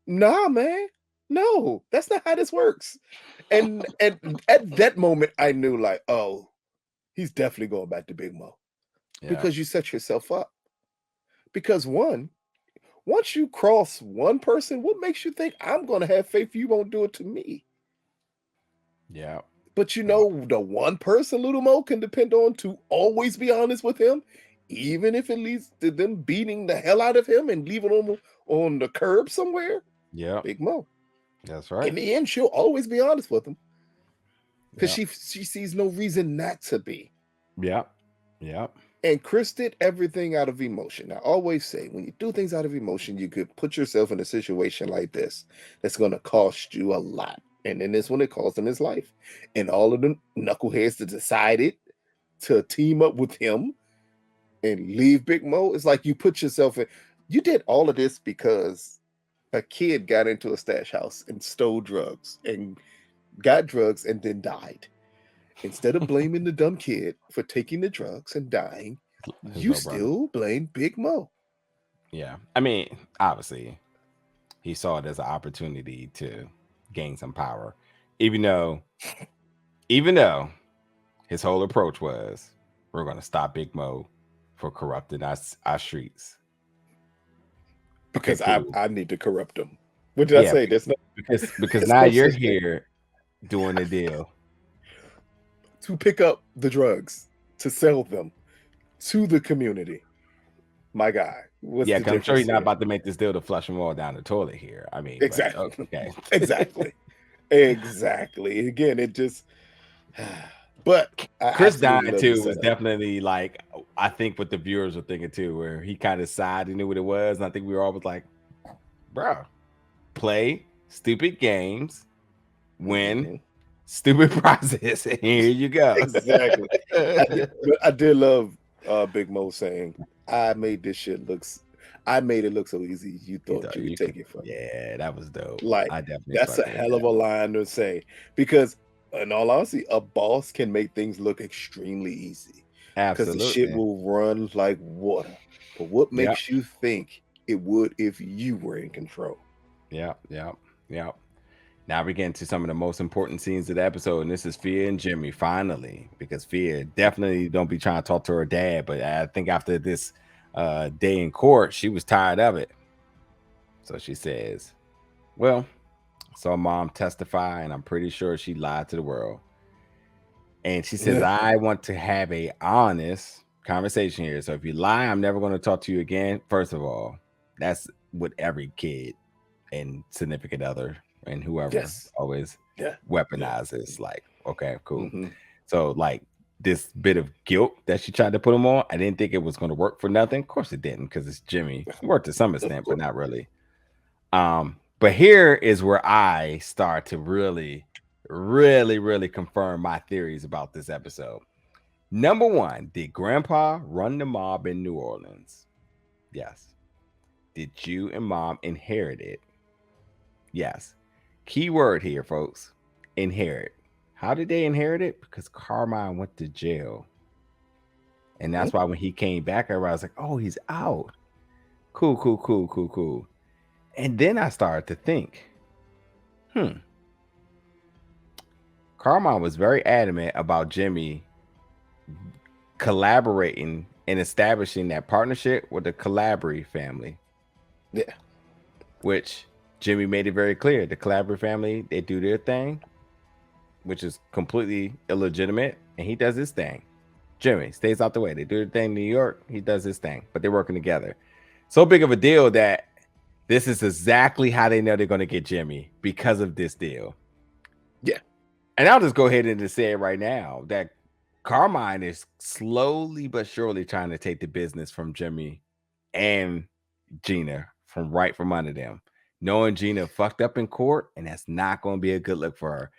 Nah, man. No, that's not how this works. And at that moment, I knew like, oh, he's definitely going back to Big Mo. Yeah. Because you set yourself up. Because once you cross one person, what makes you think I'm going to have faith you won't do it to me? Yeah. But the one person Little Mo can depend on to always be honest with him, even if it leads to them beating the hell out of him and leaving him on the curb somewhere. Yeah. Big Mo. That's right. In the end, she'll always be honest with him. Because she sees no reason not to be. Yeah. And Chris did everything out of emotion. I always say, when you do things out of emotion, you could put yourself in a situation like this that's going to cost you a lot. And then this one, it cost him his life. And all of the knuckleheads that decided to team up with him and leave Big Mo. It's like you put yourself in. You did all of this because a kid got into a stash house and stole drugs and got drugs and then died. Instead of blaming the dumb kid for taking the drugs and dying, His you little brother. still blame Big Mo. Yeah. I mean, obviously, he saw it as an opportunity to gain some power, even though his whole approach was, we're going to stop Big Mo for corrupting our streets. Because Okay, cool. I need to corrupt them. What did I say? There's no because now you're here doing a deal to pick up the drugs, to sell them to the community. My guy. What's the I'm sure difference he's not here? about to make this deal to flush them all down the toilet here. I mean, Exactly. but, okay. Exactly. Again, it just. But Chris dying too was definitely like, I think what the viewers were thinking too, where he kind of sighed and knew what it was. And I think we were always like, bro, play stupid games, win stupid prizes, and here you go. Exactly. I did love Big Mo saying, I made it look so easy. You thought you would take it from me. Yeah, that was dope. Like, I definitely that's a hell of a line to say, because in all honesty, a boss can make things look extremely easy. Because the shit will run like water. But what makes you think it would if you were in control? Yeah. Now we get into some of the most important scenes of the episode, and this is Fia and Jimmy finally, because Fia definitely don't be trying to talk to her dad, but I think after this day in court, she was tired of it. So she says, well, I saw mom testify, and I'm pretty sure she lied to the world. And she says, I want to have a honest conversation here. So if you lie, I'm never going to talk to you again. First of all, that's what every kid and significant other and whoever always weaponizes. Like, okay, cool. So like this bit of guilt that she tried to put him on, I didn't think it was going to work for nothing. Of course it didn't, because it's Jimmy. It worked to some extent, but not really. But here is where I start to really confirm my theories about this episode. Number one, did Grandpa run the mob in New Orleans? Yes. Did you and Mom inherit it? Yes. Key word here, folks. Inherit. How did they inherit it? Because Carmine went to jail. And that's why when he came back, everybody was like, oh, he's out. Cool. And then I started to think, Carmine was very adamant about Jimmy collaborating and establishing that partnership with the Calabri family. Yeah. Which Jimmy made it very clear. The Calabri family, they do their thing, which is completely illegitimate, and he does his thing. Jimmy stays out the way. They do their thing in New York. He does his thing, but they're working together. So big of a deal that this is exactly how they know they're going to get Jimmy, because of this deal. Yeah. And I'll just go ahead and just say it right now that Carmine is slowly but surely trying to take the business from Jimmy and Gina from under them. Knowing Gina fucked up in court, and that's not going to be a good look for her.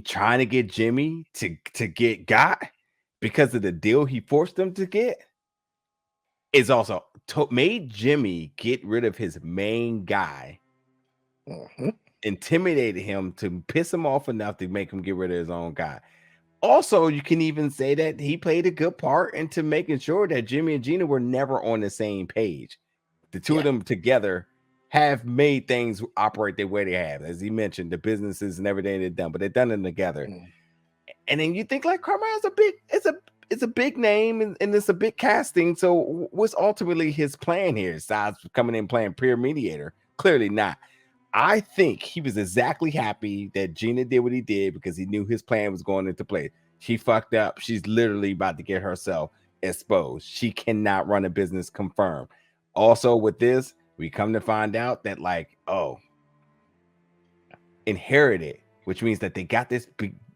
Trying to get Jimmy to get got because of the deal he forced them to get is also made Jimmy get rid of his main guy, intimidated him to piss him off enough to make him get rid of his own guy. Also, you can even say that he played a good part into making sure that Jimmy and Gina were never on the same page. The two of them together have made things operate the way they have. As he mentioned, the businesses and everything they've done, but they've done them together. And then you think like Carmine's it's a big name and it's a big casting. So what's ultimately his plan here? Besides coming in playing peer mediator? Clearly not. I think he was exactly happy that Gina did what he did because he knew his plan was going into play. She fucked up. She's literally about to get herself exposed. She cannot run a business, confirmed. Also with this, we come to find out that inherited, which means that they got this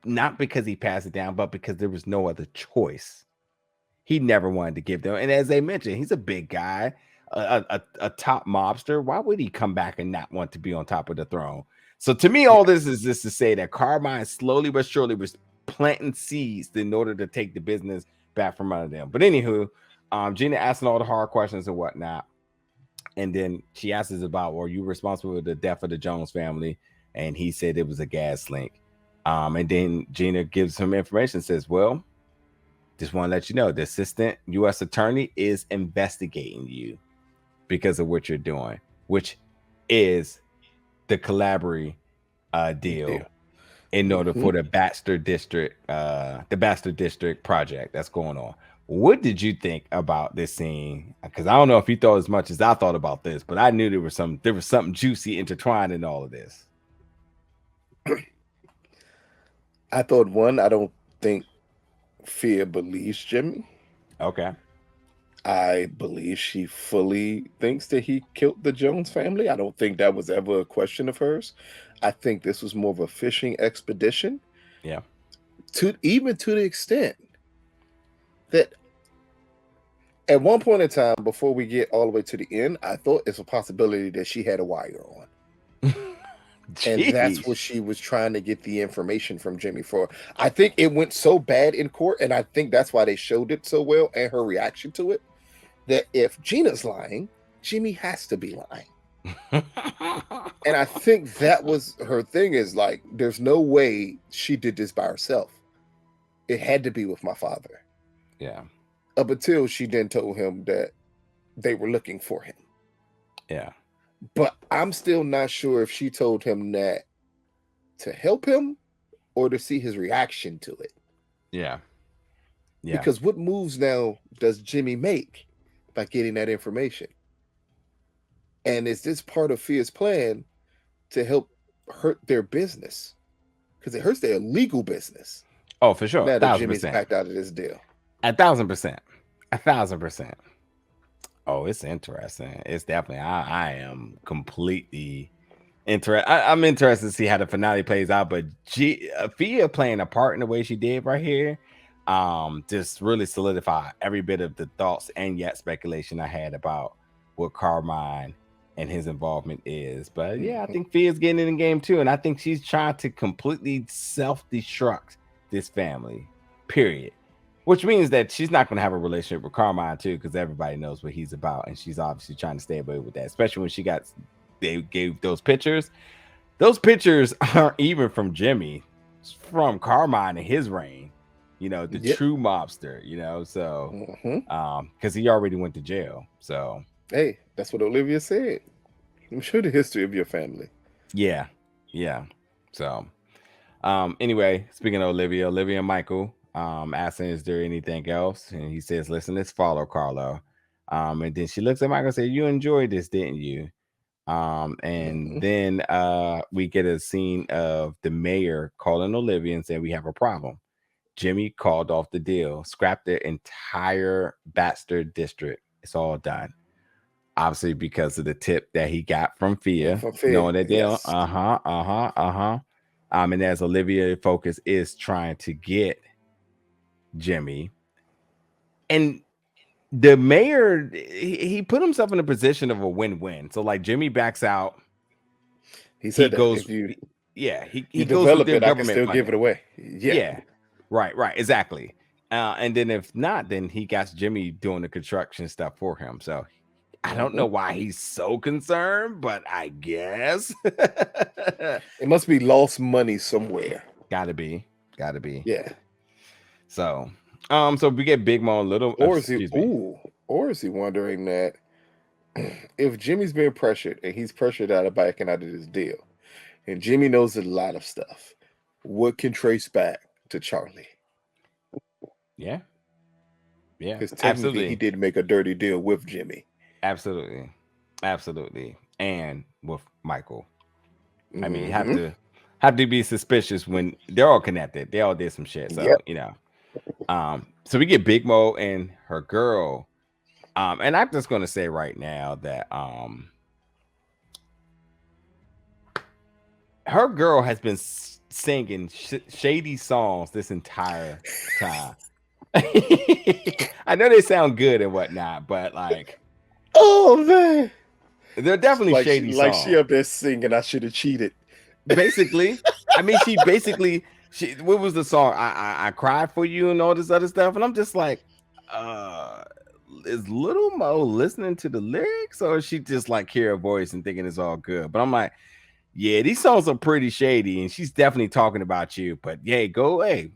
not because he passed it down, but because there was no other choice. He never wanted to give them. And as they mentioned, he's a big guy. A top mobster. Why would he come back and not want to be on top of the throne? So to me, all this is just to say that Carmine slowly but surely was planting seeds in order to take the business back from under them. But anywho, Gina asking all the hard questions and whatnot. And then she asks us about, were you responsible for the death of the Jones family? And he said it was a gas leak. And then Gina gives him information, says, well, just want to let you know, the assistant U.S. attorney is investigating you because of what you're doing, which is the collaborative deal in order for the Baxter District project that's going on. What did you think about this scene? Because I don't know if you thought as much as I thought about this, but I knew there was something juicy intertwined in all of this. I thought, one, I don't think Fia believes Jimmy. Okay. I believe she fully thinks that he killed the Jones family. I don't think that was ever a question of hers. I think this was more of a fishing expedition. Yeah. Even to the extent that at one point in time, before we get all the way to the end, I thought it's a possibility that she had a wire on. And that's what she was trying to get the information from Jimmy for. I think it went so bad in court, and I think that's why they showed it so well and her reaction to it, that if Gina's lying, Jimmy has to be lying. And I think that was her thing, is like, there's no way she did this by herself. It had to be with my father. Yeah. Up until she then told him that they were looking for him. Yeah. But I'm still not sure if she told him that to help him or to see his reaction to it. Yeah. Yeah. Because what moves now does Jimmy make by getting that information? And is this part of Fia's plan to help hurt their business? Because it hurts their legal business. Oh, for sure. Now that Jimmy's backed out of this deal. 1,000%. 1,000%. Oh, it's interesting. It's definitely. I am completely interested. I'm interested to see how the finale plays out. But Fia playing a part in the way she did right here, just really solidify every bit of the thoughts and yet speculation I had about what Carmine and his involvement is. But yeah, I think Fia's getting in the game too, and I think she's trying to completely self-destruct this family. Period. Which means that she's not going to have a relationship with Carmine too, because everybody knows what he's about, and she's obviously trying to stay away with that. Especially when they gave those pictures. Those pictures aren't even from Jimmy; it's from Carmine and his reign. You know, the true mobster. You know, so because he already went to jail. So hey, that's what Olivia said. I'm sure the history of your family. Yeah. So, anyway, speaking of Olivia and Michael. Asking, is there anything else? And he says, listen, let's follow Carlo. And then she looks at Michael and says, you enjoyed this, didn't you? And then we get a scene of the mayor calling Olivia and saying, we have a problem. Jimmy called off the deal, scrapped the entire Baxter district. It's all done. Obviously, because of the tip that he got from Fia. Knowing that deal. Yes. And as Olivia focus is trying to get Jimmy, and the mayor, he put himself in a position of a win-win. So like Jimmy backs out. He said, he goes, if you he goes develop with it, I can still give it away. Yeah. Right, exactly. And then if not, then he got Jimmy doing the construction stuff for him. So I don't know why he's so concerned, but I guess it must be lost money somewhere. Gotta be. Yeah. So, so we get Big Mo a little. Or is he wondering that if Jimmy's being pressured and he's pressured out of backing out of this deal, and Jimmy knows a lot of stuff, what can trace back to Charlie? Yeah. Because technically he did make a dirty deal with Jimmy. Absolutely, and with Michael. I mean, you have to be suspicious when they're all connected. They all did some shit, so you know. So we get Big Mo and her girl. And I'm just gonna say right now that her girl has been singing shady songs this entire time. I know they sound good and whatnot, but like, oh man, they're definitely shady songs. Like she up there singing, I should have cheated. Basically, I mean, she basically What was the song? I cried for you and all this other stuff, and I'm just like, is Little Mo listening to the lyrics, or is she just like hear a voice and thinking it's all good? But I'm like, yeah, these songs are pretty shady, and she's definitely talking about you. But yeah, go away.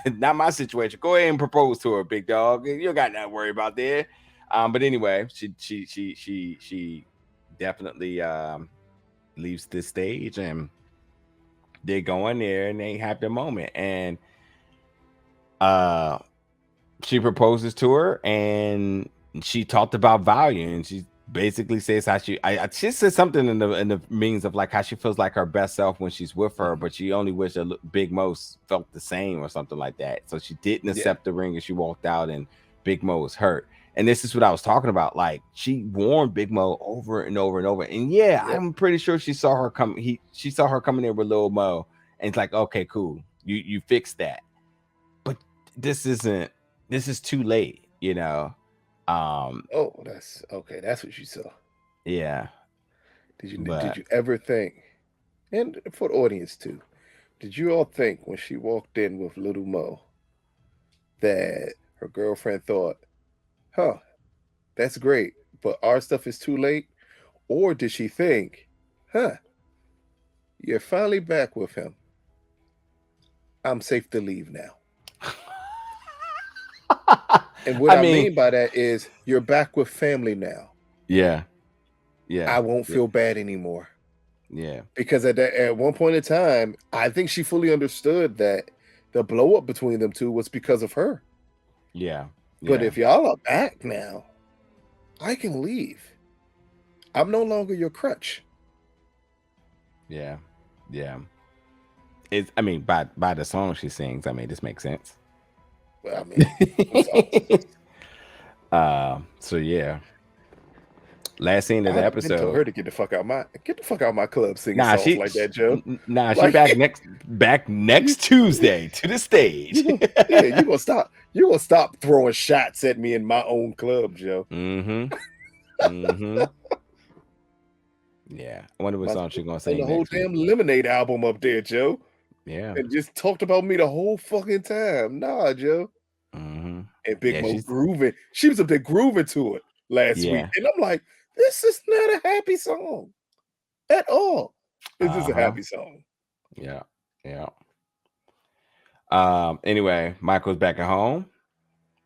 Not my situation. Go ahead and propose to her, big dog. You don't got nothing to worry about there. But anyway, she definitely leaves this stage, and they go in there and they have their moment. And she proposes to her, and she talked about value, and she basically says how she said something in the means of like how she feels like her best self when she's with her, but she only wished that Big Mos felt the same or something like that. So she didn't accept the ring, and she walked out, and Big Mo was hurt. And this is what I was talking about. Like, she warned Big Mo over and over and over. And I'm pretty sure she saw her come. She saw her coming in with Lil Mo, and it's like, okay, cool, you fixed that. But this is too late, you know. Oh, that's okay. That's what you saw. Yeah. Did you ever think, and for the audience too, did you all think when she walked in with Little Mo that her girlfriend thought, huh, that's great, but our stuff is too late? Or did she think, huh, you're finally back with him, I'm safe to leave now? And what I mean by that is, you're back with family now. Yeah. I won't feel bad anymore. Yeah. Because at one point in time, I think she fully understood that the blow up between them two was because of her. Yeah. But if y'all are back now, I can leave. I'm no longer your crutch. Yeah. Yeah. I mean, by the song she sings, I mean, this makes sense. Well, I mean, so yeah. Last scene of the episode. Told her to get the fuck out my club singing songs like that, Joe. She back next Tuesday to the stage. You gonna stop. You gonna stop throwing shots at me in my own club, Joe. Yeah, I wonder what song she's gonna sing. The whole damn Lemonade album up there, Joe. Yeah, and just talked about me the whole fucking time. Nah, Joe. And Big Mo grooving. She was up there grooving to it last week, and I'm like, this is not a happy song at all. It's just a happy song. Yeah. Anyway, Michael's back at home,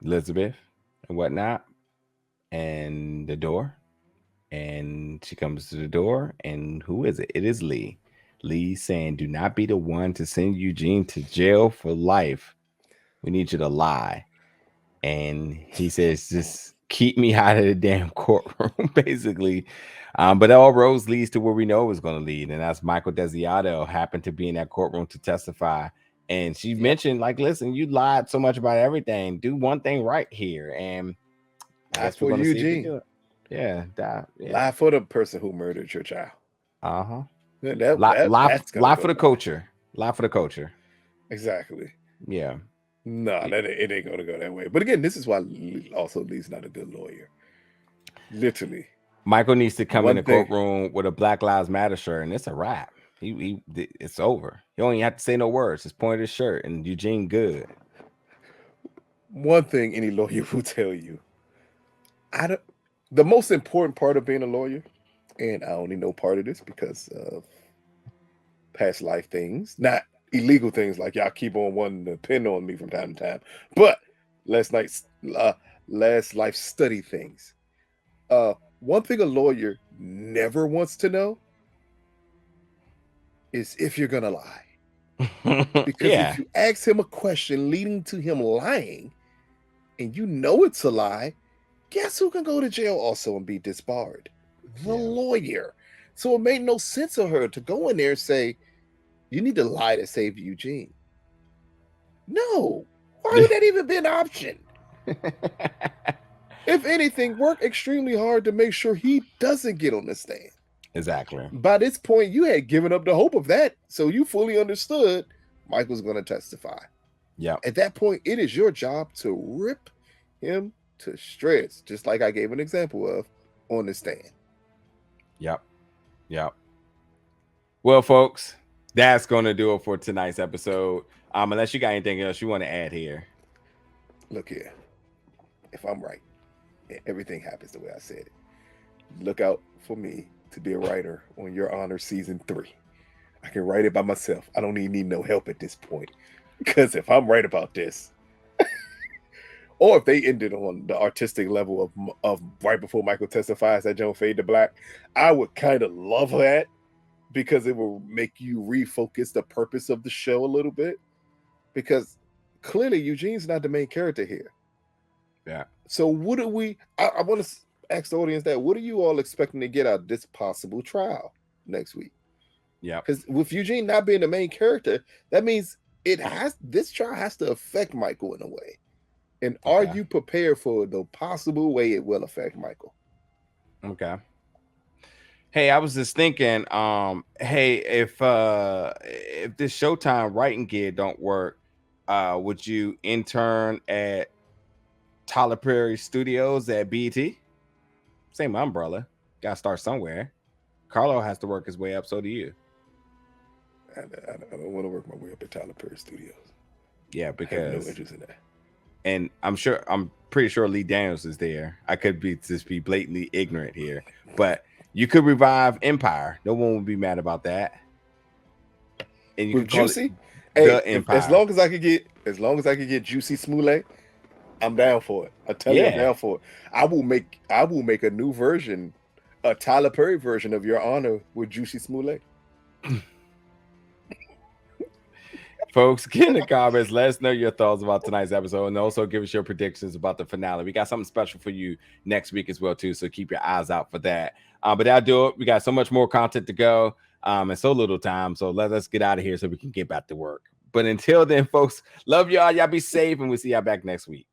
Elizabeth and whatnot, and the door. And she comes to the door, and who is it? It is Lee. Lee saying, do not be the one to send Eugene to jail for life. We need you to lie. And he says, just keep me out of the damn courtroom, basically. But all roads leads to where we know it's going to lead. And that's Michael Desiato happened to be in that courtroom to testify. And she mentioned, like, listen, you lied so much about everything. Do one thing right here. And I guess we're going to see if you do it. Yeah, lie for the person who murdered your child. Lie for the culture. Lie for the culture. Exactly. Yeah. No, it ain't gonna go that way. But again, this is why also Lee's not a good lawyer. Literally, Michael needs to come in the courtroom with a Black Lives Matter shirt, and it's a wrap. It's over. You don't even have to say no words. Just point at his shirt, and Eugene good. One thing any lawyer will tell you, the most important part of being a lawyer, and I only know part of this because of past life things, not illegal things like y'all keep on wanting to pin on me from time to time, but last life study things. One thing a lawyer never wants to know is if you're gonna lie. Because if you ask him a question leading to him lying, and you know it's a lie, guess who can go to jail also and be disbarred? The lawyer. So it made no sense for her to go in there and say, you need to lie to save Eugene. No. Why would that even be an option? If anything, work extremely hard to make sure he doesn't get on the stand. Exactly. By this point, you had given up the hope of that. So you fully understood Michael's going to testify. Yeah. At that point, it is your job to rip him to shreds, just like I gave an example of on the stand. Yep. Well, folks, that's gonna do it for tonight's episode. Unless you got anything else you want to add here. Look here. If I'm right, everything happens the way I said it. Look out for me to be a writer on Your Honor season 3. I can write it by myself. I don't even need no help at this point. Because if I'm right about this, or if they ended on the artistic level of right before Michael testifies that Joan fade to black, I would kind of love that, because it will make you refocus the purpose of the show a little bit. Because clearly Eugene's not the main character here. Yeah. So what do we? I want to ask the audience that. What are you all expecting to get out of this possible trial next week? Yeah. Because with Eugene not being the main character, that means this trial has to affect Michael in a way. And are you prepared for the possible way it will affect Michael? Okay. Hey, I was just thinking, hey, if this Showtime writing gig don't work, would you intern at Tyler Perry Studios at BET? Same umbrella. Gotta start somewhere. Carlo has to work his way up, so do you. I don't want to work my way up at Tyler Perry Studios. Yeah, because I have no interest in that. And I'm pretty sure Lee Daniels is there. I could be blatantly ignorant here, but you could revive Empire. No one would be mad about that. And you with could call Juicy, as long as I could get Juicy Smollett, I'm down for it. I tell you, I'm down for it. I will make a new version, a Tyler Perry version of Your Honor with Juicy Smollett. Folks, get in the comments. Let us know your thoughts about tonight's episode, and also give us your predictions about the finale. We got something special for you next week as well, too. So keep your eyes out for that. But that'll do it. We got so much more content to go, and so little time. So let us get out of here so we can get back to work. But until then, folks, love y'all. Y'all be safe, and we'll see y'all back next week.